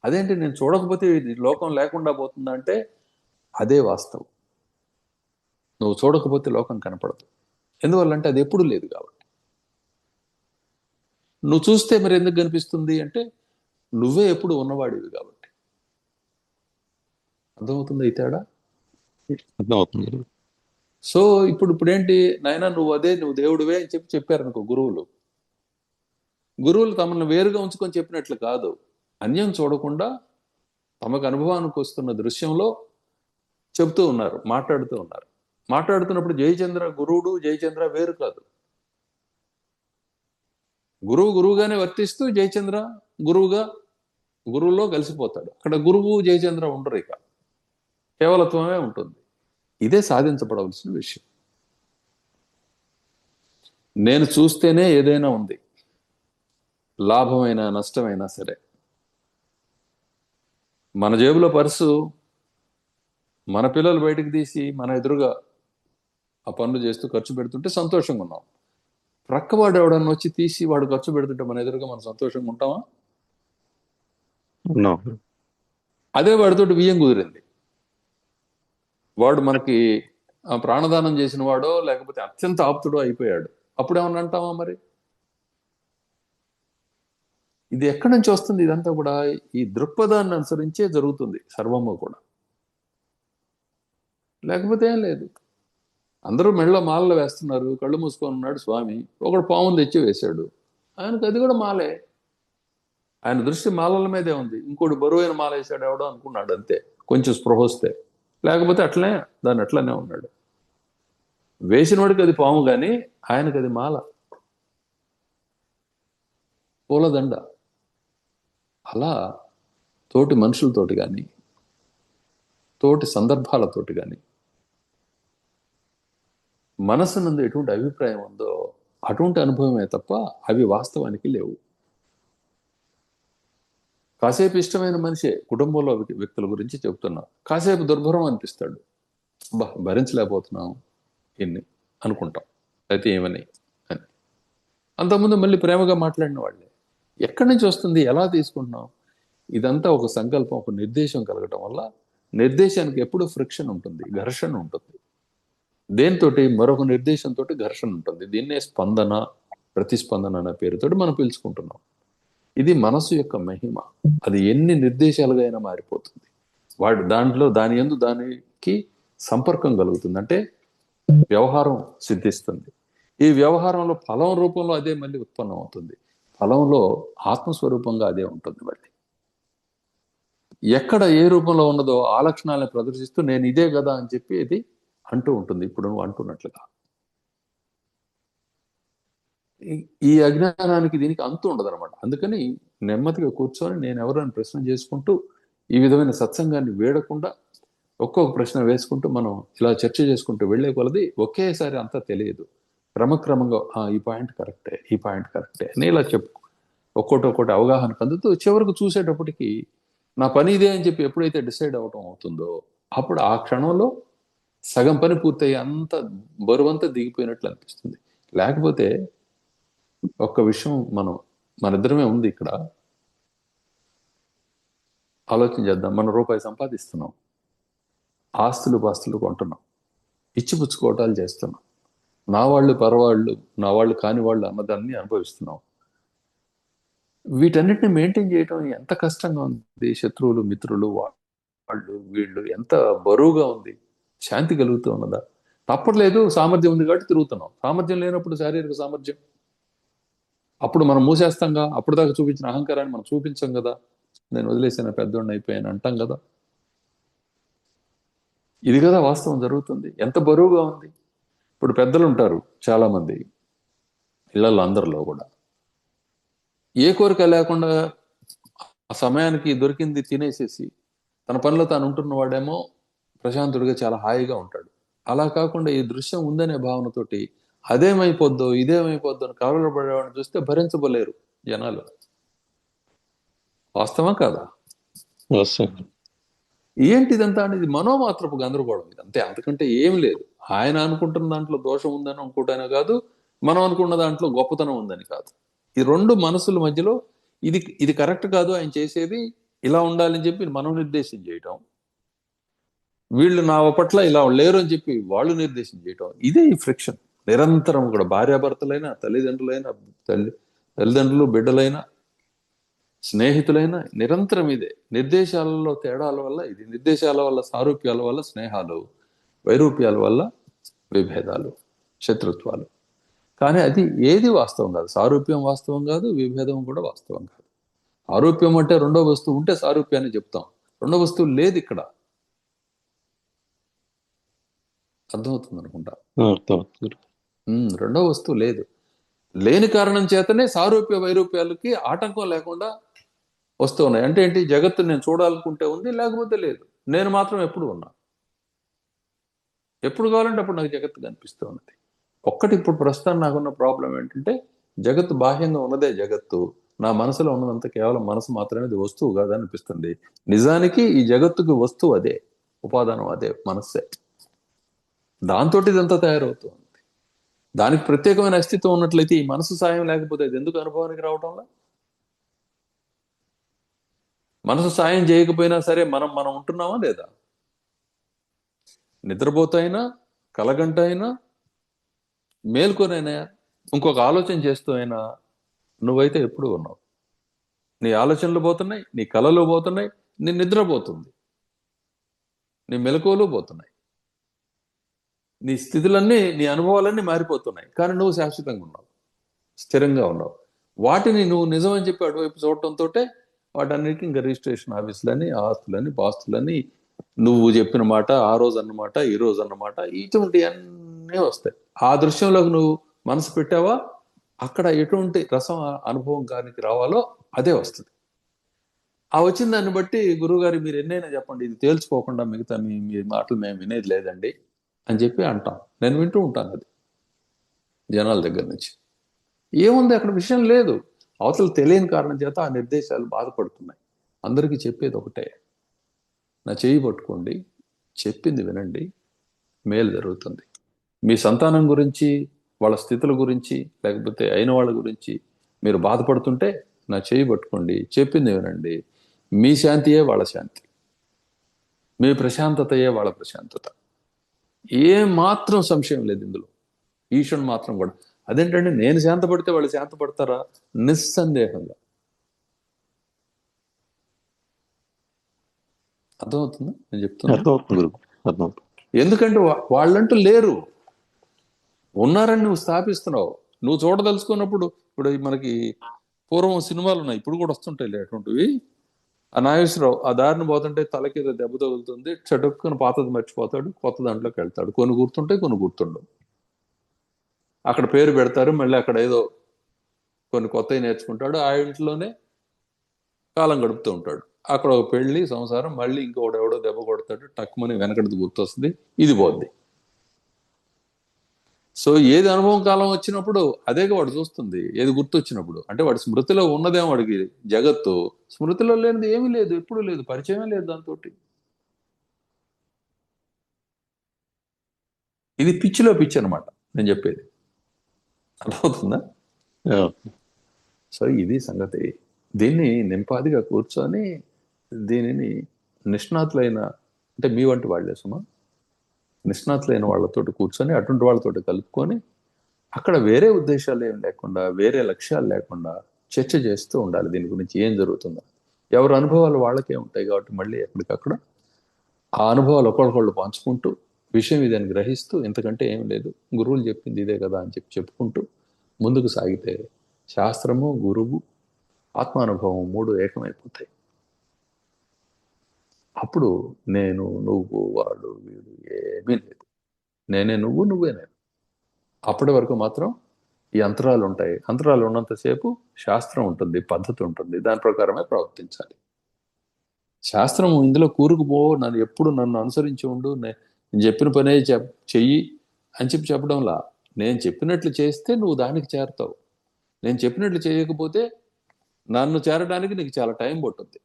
అదేంటి నేను చూడకపోతే ఈ లోకం లేకుండా పోతుందా అంటే అదే వాస్తవం. నువ్వు చూడకపోతే లోకం కనపడదు. ఎందువల్లంటే అది ఎప్పుడూ లేదు కాబట్టి. నువ్వు చూస్తే మరి ఎందుకు కనిపిస్తుంది అంటే నువ్వే ఎప్పుడు ఉన్నవాడివి కాబట్టి. అర్థమవుతుంది ఈ తేడా? అర్థమవుతుంది. సో ఇప్పుడేంటి నాయన నువ్వు దేవుడివే అని చెప్పారనుకో గురువులు తమను వేరుగా ఉంచుకొని చెప్పినట్లు కాదు, అన్యం చూడకుండా తమకు అనుభవానికి వస్తున్న దృశ్యంలో చెబుతూ ఉన్నారు, మాట్లాడుతూ ఉన్నారు. మాట్లాడుతున్నప్పుడు జయచంద్ర గురువుడు, జయచంద్ర వేరు కాదు. గురువుగానే వర్తిస్తూ జయచంద్ర గురువులో కలిసిపోతాడు. అక్కడ గురువు జయచంద్ర ఉండరు, ఇక కేవలత్వమే ఉంటుంది. ఇదే సాధించబడవలసిన విషయం. నేను చూస్తేనే ఏదైనా ఉంది, లాభమైనా నష్టమైనా సరే. మన జేబులో పర్సు మన పిల్లలు బయటకు తీసి మన ఎదురుగా ఆ పనులు చేస్తూ ఖర్చు పెడుతుంటే సంతోషంగా ఉన్నాం. ప్రక్కవాడు ఎవడన్నా వచ్చి తీసి వాడు ఖర్చు పెడుతుంటే మన ఎదురుగా మనం సంతోషంగా ఉంటామా? అదే వాడితోటి బియ్యం కుదిరింది, వాడు మనకి ప్రాణదానం చేసిన వాడో లేకపోతే అత్యంత ఆప్తుడో అయిపోయాడు, అప్పుడేమన్నా అంటామా? మరి ఇది ఎక్కడి నుంచి వస్తుంది? ఇదంతా కూడా ఈ దృక్పథాన్ని అనుసరించే జరుగుతుంది సర్వము కూడా, లేకపోతే ఏం లేదు. అందరూ మెళ్ళ మాలలు వేస్తున్నారు, కళ్ళు మూసుకొని ఉన్నాడు స్వామి. ఒకడు పామును తెచ్చి వేశాడు, ఆయనకు అది కూడా మాలే. ఆయన దృష్టి మాలల మీదే ఉంది. ఇంకోటి బరువైన మాల వేసాడు ఎవడో అనుకున్నాడు, అంతే, కొంచెం స్పృహ వస్తే. లేకపోతే అట్లనే ఉన్నాడు. వేసిన వాడికి అది పాము కానీ ఆయనకు అది మాల, పూలదండ. అలా తోటి మనుషులతోటి కానీ తోటి సందర్భాలతోటి కానీ మనసు నందు ఎటువంటి అభిప్రాయం ఉందో అటువంటి అనుభవమే తప్ప అవి వాస్తవానికి లేవు. కాసేపు ఇష్టమైన మనిషే, కుటుంబంలో వ్యక్తుల గురించి చెబుతున్నా, కాసేపు దుర్భరం అనిపిస్తాడు, భరించలేకపోతున్నాం ఇన్ని అనుకుంటాం, అయితే ఏమని అని. అంతకుముందు మళ్ళీ ప్రేమగా మాట్లాడిన వాళ్ళే. ఎక్కడి నుంచి వస్తుంది, ఎలా తీసుకుంటున్నాం? ఇదంతా ఒక సంకల్పం, ఒక నిర్దేశం కలగటం వల్ల నిర్దేశానికి ఎప్పుడు ఫ్రిక్షన్ ఉంటుంది, ఘర్షణ ఉంటుంది. దేనితోటి? మరొక నిర్దేశంతో ఘర్షణ ఉంటుంది. దీన్నే స్పందన, ప్రతిస్పందన అనే పేరుతోటి మనం పిలుచుకుంటున్నాం. ఇది మనసు యొక్క మహిమ. అది ఎన్ని నిర్దేశాలుగా అయినా మారిపోతుంది. దాని యందు దానికి సంపర్కం కలుగుతుంది, అంటే వ్యవహారం సిద్ధిస్తుంది. ఈ వ్యవహారంలో ఫలం రూపంలో అదే మళ్ళీ ఉత్పన్నం అవుతుంది. ఫలంలో ఆత్మస్వరూపంగా అదే ఉంటుంది. మళ్ళీ ఎక్కడ ఏ రూపంలో ఉన్నదో ఆ లక్షణాలను ప్రదర్శిస్తూ నేను ఇదే కదా అని చెప్పి ఇది అంటూ ఉంటుంది. ఇప్పుడు నువ్వు అంటున్నట్లుగా ఈ అజ్ఞానానికి దీనికి అంతు ఉండదు అనమాట. అందుకని నెమ్మదిగా కూర్చొని నేను ఎవరైనా ప్రశ్న చేసుకుంటూ ఈ విధమైన సత్సంగాన్ని వేడకుండా ఒక్కొక్క ప్రశ్న వేసుకుంటూ మనం ఇలా చర్చ చేసుకుంటూ వెళ్లే కొలది ఒకేసారి అంతా తెలియదు. క్రమక్రమంగా ఈ పాయింట్ కరెక్టే అని ఇలా ఒక్కొక్కటి అవగాహన పొందుతూ చివరికి చూసేటప్పటికి నా పని ఇదే అని చెప్పి ఎప్పుడైతే డిసైడ్ అవటం అవుతుందో అప్పుడు ఆ క్షణంలో సగం పని పూర్తయ్యి అంత బరువంతా దిగిపోయినట్లు అనిపిస్తుంది. లేకపోతే ఒక్క విషయం మన ఇద్దరమే ఉంది ఇక్కడ, ఆలోచన చేద్దాం. మనం రూపాయి సంపాదిస్తున్నాం, పాస్తులు కొంటున్నాం, ఇచ్చిపుచ్చుకోవటాలు చేస్తున్నాం, నా వాళ్ళు పరవాళ్ళు, నా వాళ్ళు కాని వాళ్ళు అన్నదాన్ని అనుభవిస్తున్నాం. వీటన్నిటిని మెయింటైన్ చేయడం ఎంత కష్టంగా ఉంది. శత్రువులు, మిత్రులు, వీళ్ళు ఎంత బరువుగా ఉంది. శాంతి కలుగుతూ ఉన్నదా? తప్పట్లేదు, సామర్థ్యం ఉంది కాబట్టి తిరుగుతున్నాం. సామర్థ్యం లేనప్పుడు శారీరక సామర్థ్యం అప్పుడు మనం మూసేస్తాంగా. అప్పుడు దాకా చూపించిన అహంకారాన్ని మనం చూపించాం కదా. నేను వదిలేసిన పెద్దోడిని అయిపోయాను అంటాం కదా. ఇది కదా వాస్తవం జరుగుతుంది. ఎంత బరువుగా ఉంది. ఇప్పుడు పెద్దలు ఉంటారు చాలా మంది ఇళ్లలో, అందరిలో కూడా ఏ కోరిక లేకుండా ఆ సమయానికి దొరికింది తినేసేసి తన పనిలో తాను ఉంటున్న వాడేమో ప్రశాంతుడిగా చాలా హాయిగా ఉంటాడు. అలా కాకుండా ఈ దృశ్యం ఉందనే భావనతోటి అదేమైపోద్దో ఇదేమైపోద్దో అని కలవర పడేవాడిని చూస్తే భరించబలేరు జనాలు. వాస్తవం కాదా? ఏంటిదంతా అనేది మనోమాత్రపు గందరగోళం ఇది, అంతే, అంతకంటే ఏం లేదు. ఆయన అనుకుంటున్న దాంట్లో దోషం ఉందని అనుకుంటానే కాదు, మనం అనుకున్న దాంట్లో గొప్పతనం ఉందని కాదు. ఈ రెండు మనసుల మధ్యలో ఇది ఇది కరెక్ట్ కాదు, ఆయన చేసేది ఇలా ఉండాలని చెప్పి మనం నిర్దేశం చేయటం, వీళ్ళు నా పట్ల ఇలా లేరు అని చెప్పి వాళ్ళు నిర్దేశం చేయటం, ఇదే ఈ ఫ్రిక్షన్ నిరంతరం కూడా. భార్యాభర్తలైనా, తల్లిదండ్రులు బిడ్డలైనా, స్నేహితులైనా నిరంతరం ఇదే. నిర్దేశాలలో తేడాల వల్ల ఇది, నిర్దేశాల వల్ల సారూప్యాల వల్ల స్నేహాలు, వైరూప్యాల వల్ల విభేదాలు, శత్రుత్వాలు. కానీ అది ఏది వాస్తవం కాదు. సారూప్యం వాస్తవం కాదు, విభేదం కూడా వాస్తవం కాదు. సారూప్యం అంటే రెండో వస్తువు ఉంటే సారూప్యాన్ని చెప్తాం, రెండో వస్తువు లేదు ఇక్కడ. అర్థమవుతుంది అనుకుంటా. రెండో వస్తువు లేదు, లేని కారణం చేతనే సారూప్య వైరూప్యాలకి ఆటంకం లేకుండా వస్తూ ఉన్నాయి. అంటే ఏంటి? జగత్తు నేను చూడాలనుకుంటే ఉంది, లేకపోతే లేదు. నేను మాత్రం ఎప్పుడు ఉన్నా, ఎప్పుడు కావాలంటే అప్పుడు నాకు జగత్తు కనిపిస్తూ ఉన్నది. ఒక్కటి ఇప్పుడు ప్రస్తుతం నాకున్న ప్రాబ్లం ఏంటంటే, జగత్తు బాహ్యంగా ఉన్నదే జగత్తు, నా మనసులో ఉన్నదంతా కేవలం మనసు మాత్రమే, అది వస్తువు కాదని అనిపిస్తుంది. నిజానికి ఈ జగత్తుకి వస్తువు అదే, ఉపాదానం అదే మనస్సే. దాంతో ఇదంతా తయారవుతుంది. దానికి ప్రత్యేకమైన అస్తిత్వం ఉన్నట్లయితే ఈ మనసు సాయం లేకపోతే అది ఎందుకు అనుభవానికి రావటంలా? మనసు సాయం చేయకపోయినా సరే మనం మనం ఉంటున్నామా లేదా? నిద్రపోతైనా, కలగంట అయినా, మేల్కొనైనా, ఇంకొక ఆలోచన చేస్తూ అయినా నువ్వైతే ఎప్పుడు ఉన్నావు. నీ ఆలోచనలు పోతున్నాయి, నీ కళలు పోతున్నాయి, నీ నిద్రపోతుంది, నీ మెలకువలు పోతున్నాయి, నీ స్థితులన్నీ, నీ అనుభవాలన్నీ మారిపోతున్నాయి. కానీ నువ్వు శాశ్వతంగా ఉన్నావు, స్థిరంగా ఉన్నావు. వాటిని నువ్వు నిజమని చెప్పి అటువైపు చూడటంతో వాటన్నిటికీ ఇంకా రిజిస్ట్రేషన్ ఆఫీసులని, ఆస్తులని, పాస్తులని, నువ్వు చెప్పిన మాట, ఆ రోజు అన్నమాట, ఈ రోజు అన్నమాట, ఇటువంటి అన్నీ వస్తాయి. ఆ దృశ్యంలోకి నువ్వు మనసు పెట్టావా, అక్కడ ఎటువంటి రసం అనుభవం గానికి రావాలో అదే వస్తుంది. ఆ వచ్చిన దాన్ని బట్టి గురువుగారు మీరు ఎన్నైనా చెప్పండి, ఇది తేల్చుకోకుండా మిగతా మీ మాటలు మేము వినేది లేదండి అని చెప్పి అంటాం. నేను వింటూ ఉంటాను అది జనాల దగ్గర నుంచి. ఏముంది అక్కడ? విషయం లేదు. అవతల తెలియని కారణం చేత ఆ నిర్దేశాలు బాధపడుతున్నాయి. అందరికీ చెప్పేది ఒకటే, నా చేయి పట్టుకోండి, చెప్పింది వినండి, మేలు జరుగుతుంది. మీ సంతానం గురించి, వాళ్ళ స్థితుల గురించి, లేకపోతే అయిన వాళ్ళ గురించి మీరు బాధపడుతుంటే నా చేయి పట్టుకోండి, చెప్పింది వినండి. మీ శాంతియే వాళ్ళ శాంతి, మీ ప్రశాంతతయే వాళ్ళ ప్రశాంతత. ఏం మాత్రం సంశయం లేదు ఇందులో. ఈశ్వరుడు మాత్రం కూడా అదేంటంటే, నేను శాంతపడితే వాళ్ళు శాంతపడతారా? నిస్సందేహంగా. అర్థమవుతుందా నేను చెప్తున్నా? ఎందుకంటే వాళ్ళంటూ లేరు, ఉన్నారని నువ్వు స్థాపిస్తున్నావు. నువ్వు చూడదలుచుకున్నప్పుడు, ఇప్పుడు మనకి పూర్వం సినిమాలు ఉన్నాయి, ఇప్పుడు కూడా వస్తుంటాయి అటువంటివి. ఆ నాగేశ్వరరావు ఆ దారిని పోతుంటే తలకి ఏదో దెబ్బ తగులుతుంది, చటుక్కుని పాతది మర్చిపోతాడు, కొత్త దాంట్లోకి వెళ్తాడు. కొన్ని గుర్తుంటాయి, కొన్ని గుర్తుండవు. అక్కడ పేరు పెడతారు, మళ్ళీ అక్కడ ఏదో కొన్ని కొత్తవి నేర్చుకుంటాడు, ఆ ఇంట్లోనే కాలం గడుపుతూ ఉంటాడు. అక్కడ ఒక పెళ్లి సంసారం, మళ్ళీ ఇంకోటి ఎవడో దెబ్బ కొడతాడు, టక్కుమని వెనకటిది గుర్తొస్తుంది, ఇది పోద్ది. సో ఏది అనుభవం కాలం వచ్చినప్పుడు అదేగా వాడు చూస్తుంది, ఏది గుర్తొచ్చినప్పుడు. అంటే వాడి స్మృతిలో ఉన్నదేమో వాడికి జగత్తు, స్మృతిలో లేనిది ఏమీ లేదు, ఎప్పుడు లేదు, పరిచయమే లేదు దాంతో. ఇది పిచ్చిలో పిచ్చి అనమాట నేను చెప్పేది. అర్థమవుతుందా? సో ఇది సంగతి. దీన్ని నింపాదిగా కూర్చొని, దీనిని నిష్ణాతులైన, అంటే మీ వంటి వాళ్ళే సుమా, నిష్ణాతులైన వాళ్ళతోటి కూర్చొని, అటువంటి వాళ్ళతోటి కలుపుకొని, అక్కడ వేరే ఉద్దేశాలు ఏం లేకుండా, వేరే లక్ష్యాలు లేకుండా చర్చ చేస్తూ ఉండాలి దీని గురించి ఏం జరుగుతుందో. ఎవరి అనుభవాలు వాళ్ళకే ఉంటాయి కాబట్టి మళ్ళీ ఎక్కడికక్కడ ఆ అనుభవాలు ఒకరికొకళ్ళు పంచుకుంటూ, విషయం ఇదని గ్రహిస్తూ, ఇంతకంటే ఏం లేదు, గురువులు చెప్పింది ఇదే కదా అని చెప్పి చెప్పుకుంటూ ముందుకు సాగితే శాస్త్రము, గురువు, ఆత్మానుభవం మూడు ఏకమైపోతాయి. అప్పుడు నేను, నువ్వు, వాడు, వీడు ఏమీ లేదు. నేనే నువ్వు, నువ్వే నేను. అప్పటి వరకు మాత్రం ఈ అంతరాలు ఉంటాయి. అంతరాలు ఉన్నంతసేపు శాస్త్రం ఉంటుంది, పద్ధతి ఉంటుంది, దాని ప్రకారమే ప్రవర్తించాలి. శాస్త్రం ఇందులో కూరుకుపో, నన్ను అనుసరించి ఉండు, నేను చెప్పిన పనే చెయ్యి అని చెప్పడంలా, నేను చెప్పినట్లు చేస్తే నువ్వు దానికి చేరతావు, నేను చెప్పినట్లు చేయకపోతే నన్ను చేరడానికి నీకు చాలా టైం పట్టుద్ది.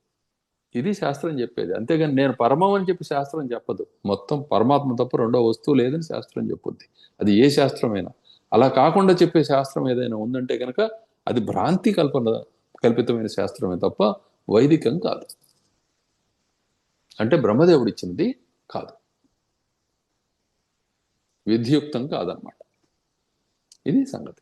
ఇది శాస్త్రం చెప్పేది. అంతేగాని నేను పరమం అని చెప్పి శాస్త్రం చెప్పదు. మొత్తం పరమాత్మ తప్ప రెండో వస్తువు లేదని శాస్త్రం చెప్పుద్ది. అది ఏ శాస్త్రమైనా. అలా కాకుండా చెప్పే శాస్త్రం ఏదైనా ఉందంటే కనుక అది భ్రాంతి కల్పితమైన శాస్త్రమే తప్ప వైదికం కాదు. అంటే బ్రహ్మదేవుడు ఇచ్చినది కాదు, విధియుక్తం కాదనమాట. ఇది సంగతి.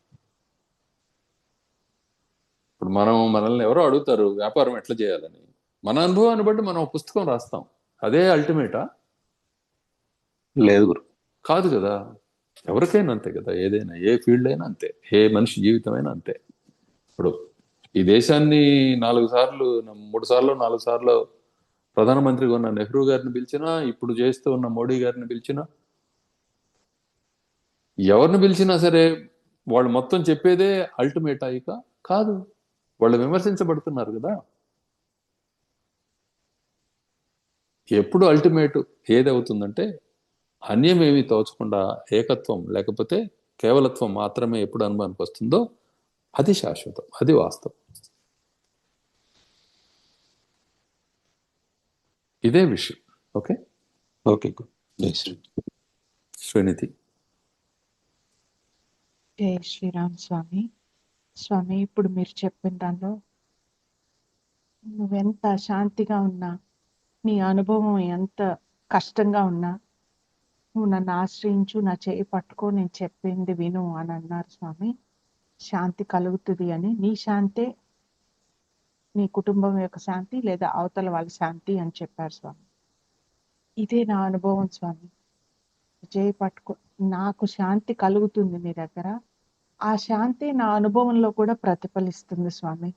ఇప్పుడు మనల్ని ఎవరో అడుగుతారు వ్యాపారం ఎట్లా చేయాలని, మన అనుభవాన్ని బట్టి మనం ఒక పుస్తకం రాస్తాం. అదే అల్టిమేటా? లేదు గురు. కాదు కదా. ఎవరికైనా అంతే కదా, ఏదైనా ఏ ఫీల్డ్ అయినా అంతే, ఏ మనిషి జీవితం అయినా అంతే. ఇప్పుడు ఈ దేశాన్ని 3 సార్లు 4 సార్లు ప్రధానమంత్రిగా ఉన్న నెహ్రూ గారిని పిలిచినా, ఇప్పుడు చేస్తూ ఉన్న మోడీ గారిని పిలిచినా, ఎవరిని పిలిచినా సరే వాళ్ళు మొత్తం చెప్పేదే అల్టిమేట్ అయ్యాక కాదు, వాళ్ళు విమర్శించబడుతున్నారు కదా. ఎప్పుడు అల్టిమేట్ ఏదవుతుందంటే అన్యమేమీ తోచకుండా ఏకత్వం లేకపోతే కేవలత్వం మాత్రమే ఎప్పుడు అనుభవానికి వస్తుందో అది శాశ్వతం, అది వాస్తవం. ఇదే విషయం. ఓకే ఓకే గురు. జై శ్రీ. శ్రీనిధి. జై శ్రీరామ్ స్వామి. స్వామి, ఇప్పుడు మీరు చెప్పిన దానిలో నువ్వెంత శాంతిగా ఉన్నా, నీ అనుభవం ఎంత కష్టంగా ఉన్నా, నువ్వు నన్ను ఆశ్రయించు, నా చేయి పట్టుకో, నేను చెప్పింది విను అని అన్నారు స్వామి. శాంతి కలుగుతుంది అని. నీ శాంతే నీ కుటుంబం యొక్క శాంతి, లేదా అవతల వాళ్ళ శాంతి అని చెప్పారు స్వామి. ఇదే నా అనుభవం స్వామి. చేయి పట్టుకో, నాకు శాంతి కలుగుతుంది నీ దగ్గర. ఆ శాంతి నా అనుభవంలో కూడా ప్రతిఫలిస్తుంది స్వామి.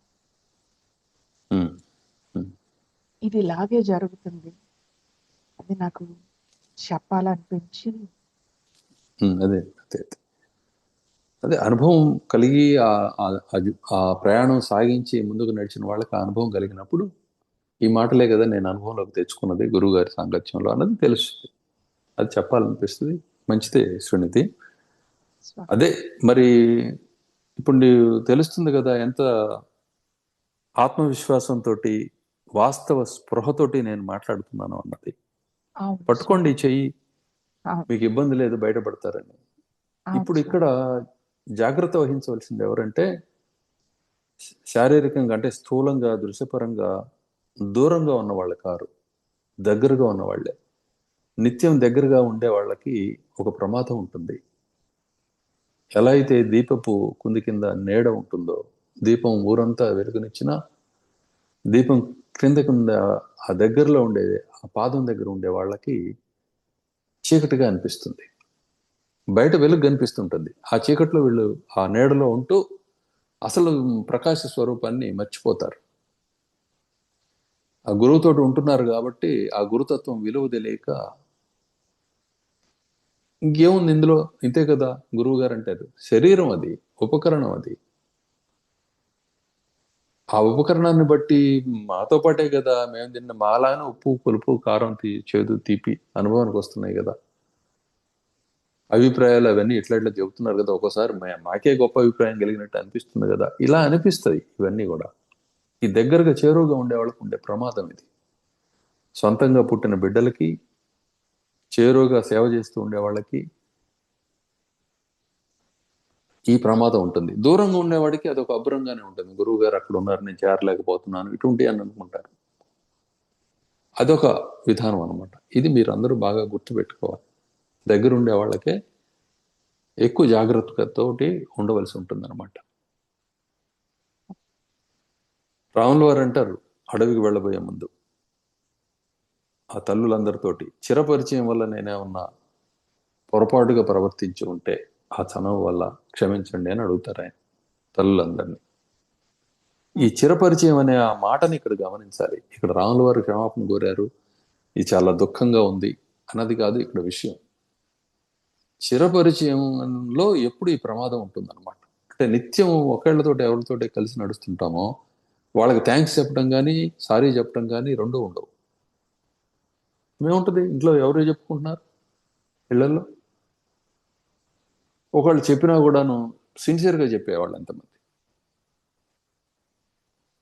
ఇది ఇలాగే జరుగుతుంది. అది నాకు చెప్పాలనిపించి. అదే అనుభవం కలిగి ఆ ప్రయాణం సాగించి ముందుకు నడిచిన వాళ్ళకి ఆ అనుభవం కలిగినప్పుడు ఈ మాటలే కదా నేను అనుభవంలోకి తెచ్చుకున్నది గురువు గారి సాంగత్యంలో అన్నది తెలుస్తుంది. అది చెప్పాలనిపిస్తుంది. మంచిదే శ్రీనిధి. అదే మరి ఇప్పుడు తెలుస్తుంది కదా ఎంత ఆత్మవిశ్వాసంతో వాస్తవ స్పృహతోటి నేను మాట్లాడుతున్నాను అన్నది. పట్టుకోండి చెయ్యి, మీకు ఇబ్బంది లేదు, బయటపడతారని. ఇప్పుడు ఇక్కడ జాగ్రత్త వహించవలసింది ఎవరంటే శారీరకంగా అంటే స్థూలంగా దృశ్యపరంగా దూరంగా ఉన్న వాళ్ళు కారు, దగ్గరగా ఉన్న వాళ్ళే. నిత్యం దగ్గరగా ఉండే వాళ్ళకి ఒక ప్రమాదం ఉంటుంది. ఎలా అయితే దీపపు కుంది కింద నీడ ఉంటుందో, దీపం ఊరంతా వెలుగునిచ్చినా దీపం కింద ఆ దగ్గరలో ఉండే ఆ పాదం దగ్గర ఉండే వాళ్ళకి చీకటిగా అనిపిస్తుంది, బయట వెలుగు కనిపిస్తుంటుంది. ఆ చీకట్లో వీళ్ళు ఆ నీడలో ఉంటూ అసలు ప్రకాశ స్వరూపాన్ని మర్చిపోతారు. ఆ గురువుతోటి ఉంటున్నారు కాబట్టి ఆ గురుతత్వం విలువ తెలియక ఇంకేముంది ఇందులో, ఇంతే కదా గురువు గారు అంటారు. శరీరం అది ఉపకరణం, అది ఆ ఉపకరణాన్ని బట్టి మాతో పాటే కదా మేము తిన్న మాలానే ఉప్పు పులుపు కారం చేదు తీపి అనుభవానికి వస్తున్నాయి కదా. అభిప్రాయాలు అవన్నీ ఇట్లా చెబుతున్నారు కదా, ఒక్కోసారి మాకే గొప్ప అభిప్రాయం కలిగినట్టు అనిపిస్తుంది కదా. ఇలా అనిపిస్తాయి ఇవన్నీ కూడా. ఈ దగ్గరగా చేరువుగా ఉండే వాళ్ళకు ఉండే ప్రమాదం ఇది. సొంతంగా పుట్టిన బిడ్డలకి, చేరువుగా సేవ చేస్తూ ఉండే వాళ్ళకి ఈ ప్రమాదం ఉంటుంది. దూరంగా ఉండేవాడికి అదొక అభ్రంగానే ఉంటుంది. గురువు గారు అక్కడ ఉన్నారు, నేను చేరలేకపోతున్నాను, ఇటువంటి అని అనుకుంటారు. అదొక విధానం అనమాట. ఇది మీరు అందరూ బాగా గుర్తుపెట్టుకోవాలి. దగ్గర ఉండే వాళ్ళకే ఎక్కువ జాగ్రత్తతోటి ఉండవలసి ఉంటుంది అనమాట. రాముల వారు అంటారు, అడవికి వెళ్ళబోయే ముందు ఆ తల్లులందరితోటి చిరపరిచయం వల్ల నేనేమన్నా పొరపాటుగా ప్రవర్తించి ఉంటే ఆ చనువు వల్ల క్షమించండి అని అడుగుతారు ఆయన తల్లులందరినీ. ఈ చిరపరిచయం అనే ఆ మాటని ఇక్కడ గమనించాలి. ఇక్కడ రాముల వారు క్షమాపణ కోరారు, ఇది చాలా దుఃఖంగా ఉంది అన్నది కాదు ఇక్కడ విషయం. చిరపరిచయంలో ఎప్పుడు ఈ ప్రమాదం ఉంటుందన్నమాట. అంటే నిత్యం ఒకళ్ళతోటి ఎవరితోటి కలిసి నడుస్తుంటామో వాళ్ళకి థ్యాంక్స్ చెప్పడం కానీ సారీ చెప్పడం కానీ రెండూ ఉండవు. ఏముంటుంది ఇంట్లో ఎవరు చెప్పుకుంటున్నారు ఇళ్లలో? ఒకళ్ళు చెప్పినా కూడాను సిన్సియర్గా చెప్పేవాళ్ళు ఎంతమంది?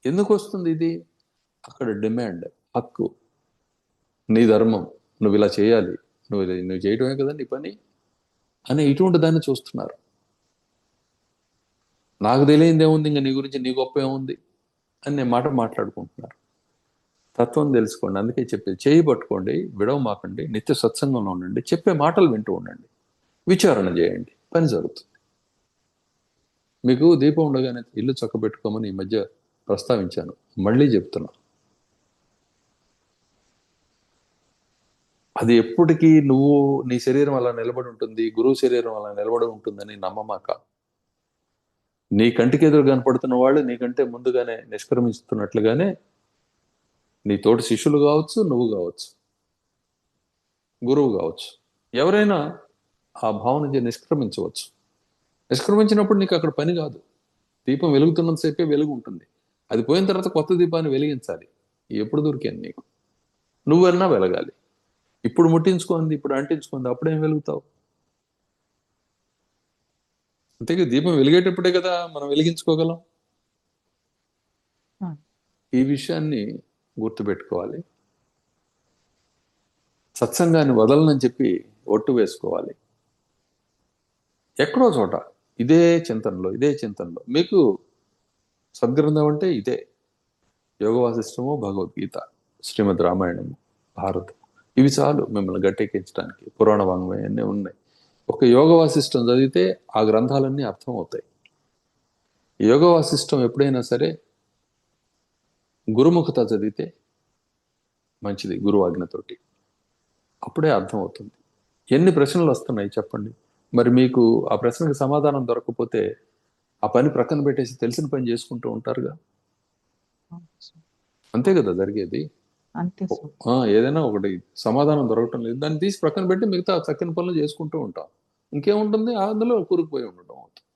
ఎందుకు వస్తుంది ఇది? అక్కడ డిమాండ్, హక్కు, నీ ధర్మం, నువ్వు ఇలా చేయాలి, నువ్వు చేయటమే కదా నీ పని అని ఇటువంటి దాన్ని చూస్తున్నారు. నాకు తెలియంది ఏముంది, ఇంకా నీ గురించి నీ గొప్ప ఏముంది అనే మాట మాట్లాడుకుంటున్నారు. తత్వం తెలుసుకోండి. అందుకే చెప్పేది, చేయి పట్టుకోండి, విడవమాకండి, నిత్య సత్సంగంలో ఉండండి, చెప్పే మాటలు వింటూ ఉండండి, విచారణ చేయండి, పని జరుగుతుంది. మీకు దీపం ఉండగానే ఇల్లు చక్కబెట్టుకోమని ఈ మధ్య ప్రస్తావించాను, మళ్ళీ చెప్తున్నా. అది ఎప్పటికీ నువ్వు నీ శరీరం అలా నిలబడి ఉంటుంది, గురువు శరీరం అలా నిలబడి ఉంటుందని నమ్మమాక. నీ కంటికి ఎదురు కనపడుతున్న వాళ్ళు నీకంటే ముందుగానే నిష్క్రమిస్తున్నట్లుగానే నీ తోటి శిష్యులు కావచ్చు, నువ్వు కావచ్చు, గురువు కావచ్చు, ఎవరైనా ఆ భావన నుంచి నిష్క్రమించవచ్చు. నిష్క్రమించినప్పుడు నీకు అక్కడ పని కాదు. దీపం వెలుగుతున్నంతసేపే వెలుగు ఉంటుంది. అది పోయిన తర్వాత కొత్త దీపాన్ని వెలిగించాలి. ఎప్పుడు దొరికాను నీకు? నువ్వన్నా వెలగాలి. ఇప్పుడు ముట్టించుకుంది, ఇప్పుడు అంటించుకుంది, అప్పుడేం వెలుగుతావు? అంతేగా, దీపం వెలిగేటప్పుడే కదా మనం వెలిగించుకోగలం. ఈ విషయాన్ని గుర్తుపెట్టుకోవాలి. సత్సంగాన్ని వదలనని చెప్పి ఒట్టు వేసుకోవాలి. ఎక్కడో చోట ఇదే చింతనలో మీకు సద్గ్రంథం అంటే ఇదే యోగ వాసిష్టము, భగవద్గీత, శ్రీమద్ రామాయణము, భారతం, ఇవి చాలు మిమ్మల్ని గట్టెక్కించడానికి. పురాణ వాంగ్మయం అన్నీ ఉన్నాయి. ఒక యోగ వాసిష్టం చదివితే ఆ గ్రంథాలన్నీ అర్థమవుతాయి. యోగ వాసిష్టం ఎప్పుడైనా సరే గురుముఖత చదివితే మంచిది, గురువు ఆజ్ఞతోటి, అప్పుడే అర్థమవుతుంది. ఎన్ని ప్రశ్నలు వస్తున్నాయి చెప్పండి. మరి మీకు ఆ ప్రశ్నకి సమాధానం దొరకకపోతే ఆ పని ప్రక్కన పెట్టేసి తెలిసిన పని చేసుకుంటూ ఉంటారుగా. అంతే కదా జరిగేది. ఏదైనా ఒకటి సమాధానం దొరకటం లేదు, దాన్ని తీసి ప్రక్కన పెట్టి మిగతా చక్కని పనులు చేసుకుంటూ ఉంటాం. ఇంకేముంటుంది, అందులో కూరుకుపోయి ఉండటం అవుతుంది.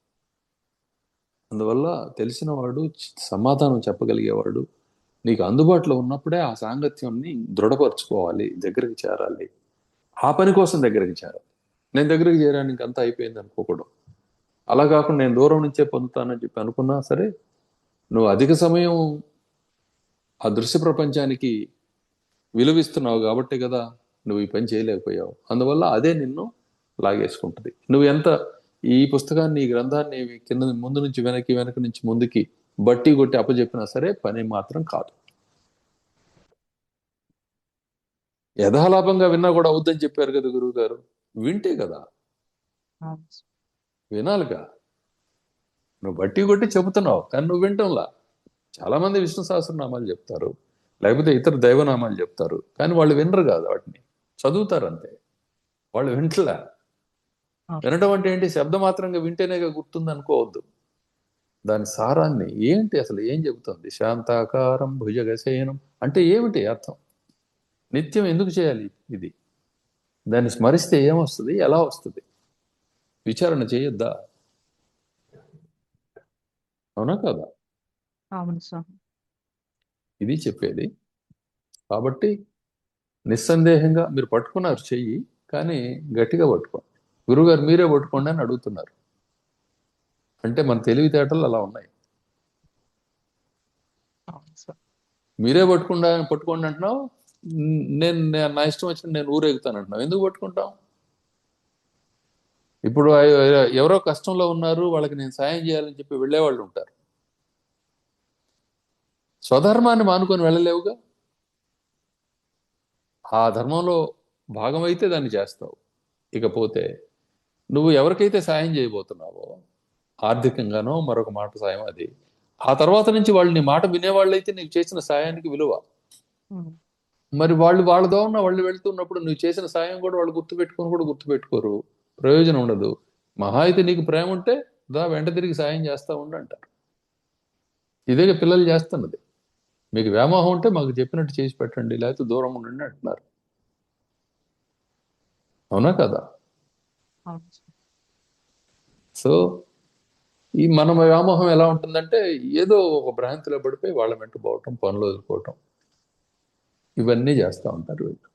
అందువల్ల తెలిసిన వాడు, సమాధానం చెప్పగలిగేవాడు నీకు అందుబాటులో ఉన్నప్పుడే ఆ సాంగత్యాన్ని దృఢపరచుకోవాలి, దగ్గరికి చేరాలి. ఆ పని కోసం దగ్గరికి చేరాలి. నేను దగ్గరికి చేరానికి అంతా అయిపోయింది అనుకోకూడదు. అలా కాకుండా నేను దూరం నుంచే పొందుతానని చెప్పి అనుకున్నా సరే, నువ్వు అధిక సమయం ఆ దృశ్య ప్రపంచానికి విలువిస్తున్నావు కాబట్టి కదా నువ్వు ఈ పని చేయలేకపోయావు. అందువల్ల అదే నిన్ను లాగేసుకుంటుంది. నువ్వు ఎంత ఈ పుస్తకాన్ని, ఈ గ్రంథాన్ని కింద ముందు నుంచి వెనక నుంచి ముందుకి బట్టి కొట్టి అప్పచెప్పినా సరే పని మాత్రం కాదు. యథాలాపంగా విన్నా కూడా అవుద్దని చెప్పారు కదా గురువు గారు. వింటే కదా, వినాలిగా. నువ్వు బట్టి కొట్టి చెబుతున్నావు కానీ నువ్వు వింటంలా. చాలా మంది విష్ణు సహస్రనామాలు చెప్తారు, లేకపోతే ఇతర దైవనామాలు చెప్తారు, కానీ వాళ్ళు వినరు కాదు, వాటిని చదువుతారు అంతే, వాళ్ళు వింటలే. వినడం అంటే ఏంటి? శబ్దమాత్రంగా వింటేనేగా గుర్తుంది అనుకోవద్దు. దాని సారాన్ని ఏంటి, అసలు ఏం చెబుతుంది? శాంతాకారం భుజగశయనం అంటే ఏమిటి అర్థం? నిత్యం ఎందుకు చేయాలి ఇది? దాన్ని స్మరిస్తే ఏమొస్తుంది, ఎలా వస్తుంది? విచారణ చేయొద్దా? అవునా కదా? ఇది చెప్పేది. కాబట్టి నిస్సందేహంగా మీరు పట్టుకున్నారు చెయ్యి, కానీ గట్టిగా పట్టుకోండి. గురువుగారు మీరే పట్టుకోండి అని అడుగుతున్నారు. అంటే మన తెలివితేటలు అలా ఉన్నాయి. మీరే పట్టుకోండి అంటున్నావు, నేను నా ఇష్టం వచ్చిన నేను ఊరేగుతాను అంటున్నావు. ఎందుకు పట్టుకుంటాం? ఇప్పుడు ఎవరో కష్టంలో ఉన్నారు, వాళ్ళకి నేను సాయం చేయాలని చెప్పి వెళ్ళేవాళ్ళు ఉంటారు. స్వధర్మాన్ని మానుకొని వెళ్ళలేవుగా. ఆ ధర్మంలో భాగమైతే దాన్ని చేస్తావు. ఇకపోతే నువ్వు ఎవరికైతే సాయం చేయబోతున్నావో, ఆర్థికంగానో మరొక మాట సాయం, అది ఆ తర్వాత నుంచి వాళ్ళు నీ మాట వినేవాళ్ళైతే నీకు చేసిన సాయానికి విలువ. మరి వాళ్ళతో ఉన్న వాళ్ళు వెళ్తున్నప్పుడు నువ్వు చేసిన సాయం కూడా వాళ్ళు గుర్తుపెట్టుకోరు, ప్రయోజనం ఉండదు. మహా అయితే నీకు ప్రేమ ఉంటే వెంట తిరిగి సాయం చేస్తా ఉండంటారు. ఇదే పిల్లలు చేస్తున్నది. మీకు వ్యామోహం ఉంటే మాకు చెప్పినట్టు చేసి పెట్టండి, లేకపోతే దూరం ఉండండి అంటున్నారు. అవునా కదా? సో ఈ మన వ్యామోహం ఎలా ఉంటుందంటే ఏదో ఒక భ్రాంతిలో పడిపోయి వాళ్ళ వెంట పోవటం, పనులు వదులుకోవటం, ఇవన్నీ చేస్తూ ఉంటారు వీళ్ళు.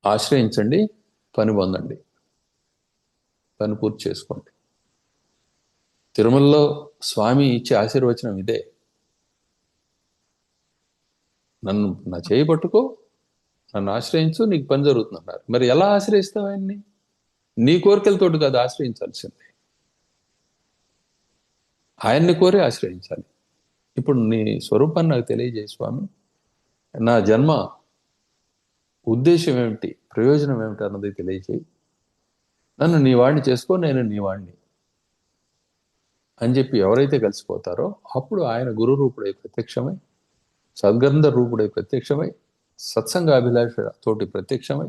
ఆశ్రయించండి, పని పొందండి, పని పూర్తి చేసుకోండి. తిరుమలలో స్వామి ఇచ్చే ఆశీర్వచనం ఇదే. నన్ను నా చేయి పట్టుకో, నన్ను ఆశ్రయించు, నీకు పని జరుగుతుంది అన్నారు. మరి ఎలా ఆశ్రయిస్తావు ఆయన్ని? నీ కోరికలతోటి కాదు ఆశ్రయించాల్సింది, ఆయన్ని కోరి ఆశ్రయించాలి. ఇప్పుడు నీ స్వరూపాన్ని నాకు తెలియజేయి స్వామి, నా జన్మ ఉద్దేశం ఏమిటి, ప్రయోజనం ఏమిటి అన్నది తెలియజేయి, నన్ను నీ వాడిని చేసుకో, నేను నీ వాడిని అని చెప్పి ఎవరైతే కలిసిపోతారో అప్పుడు ఆయన గురు రూపుడై ప్రత్యక్షమై, సద్గంధ రూపుడై ప్రత్యక్షమై, సత్సంగాభిలాష తోటి ప్రత్యక్షమై,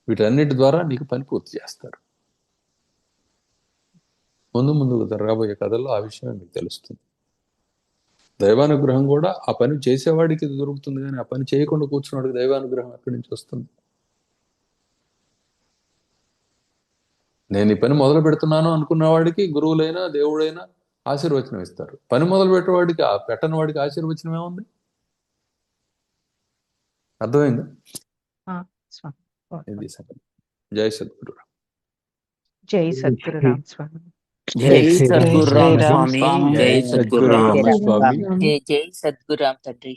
వీటన్నిటి ద్వారా నీకు పని పూర్తి చేస్తారు. ముందుకు జరగబోయే కథల్లో ఆ విషయమే మీకు తెలుస్తుంది. దైవానుగ్రహం కూడా ఆ పని చేసేవాడికి దొరుకుతుంది, కానీ ఆ పని చేయకుండా కూర్చున్నవాడికి దైవానుగ్రహం ఎక్కడి నుంచి వస్తుంది? నేను ఈ పని మొదలు పెడుతున్నాను అనుకున్న వాడికి గురువులైనా దేవుడైనా ఆశీర్వచనం ఇస్తారు. పని మొదలు పెట్టేవాడికి, ఆ పెట్టని వాడికి ఆశీర్వచనం ఏముంది? అర్థమైందా? ఇది సంగతి. జై సద్గురు. జై సద్గురు రామ్ స్వామి. జై సద్గురు రామ్ స్వామి. జై సద్గురు రామ స్వామి. జై సద్గురు రామ్ తండ్రి.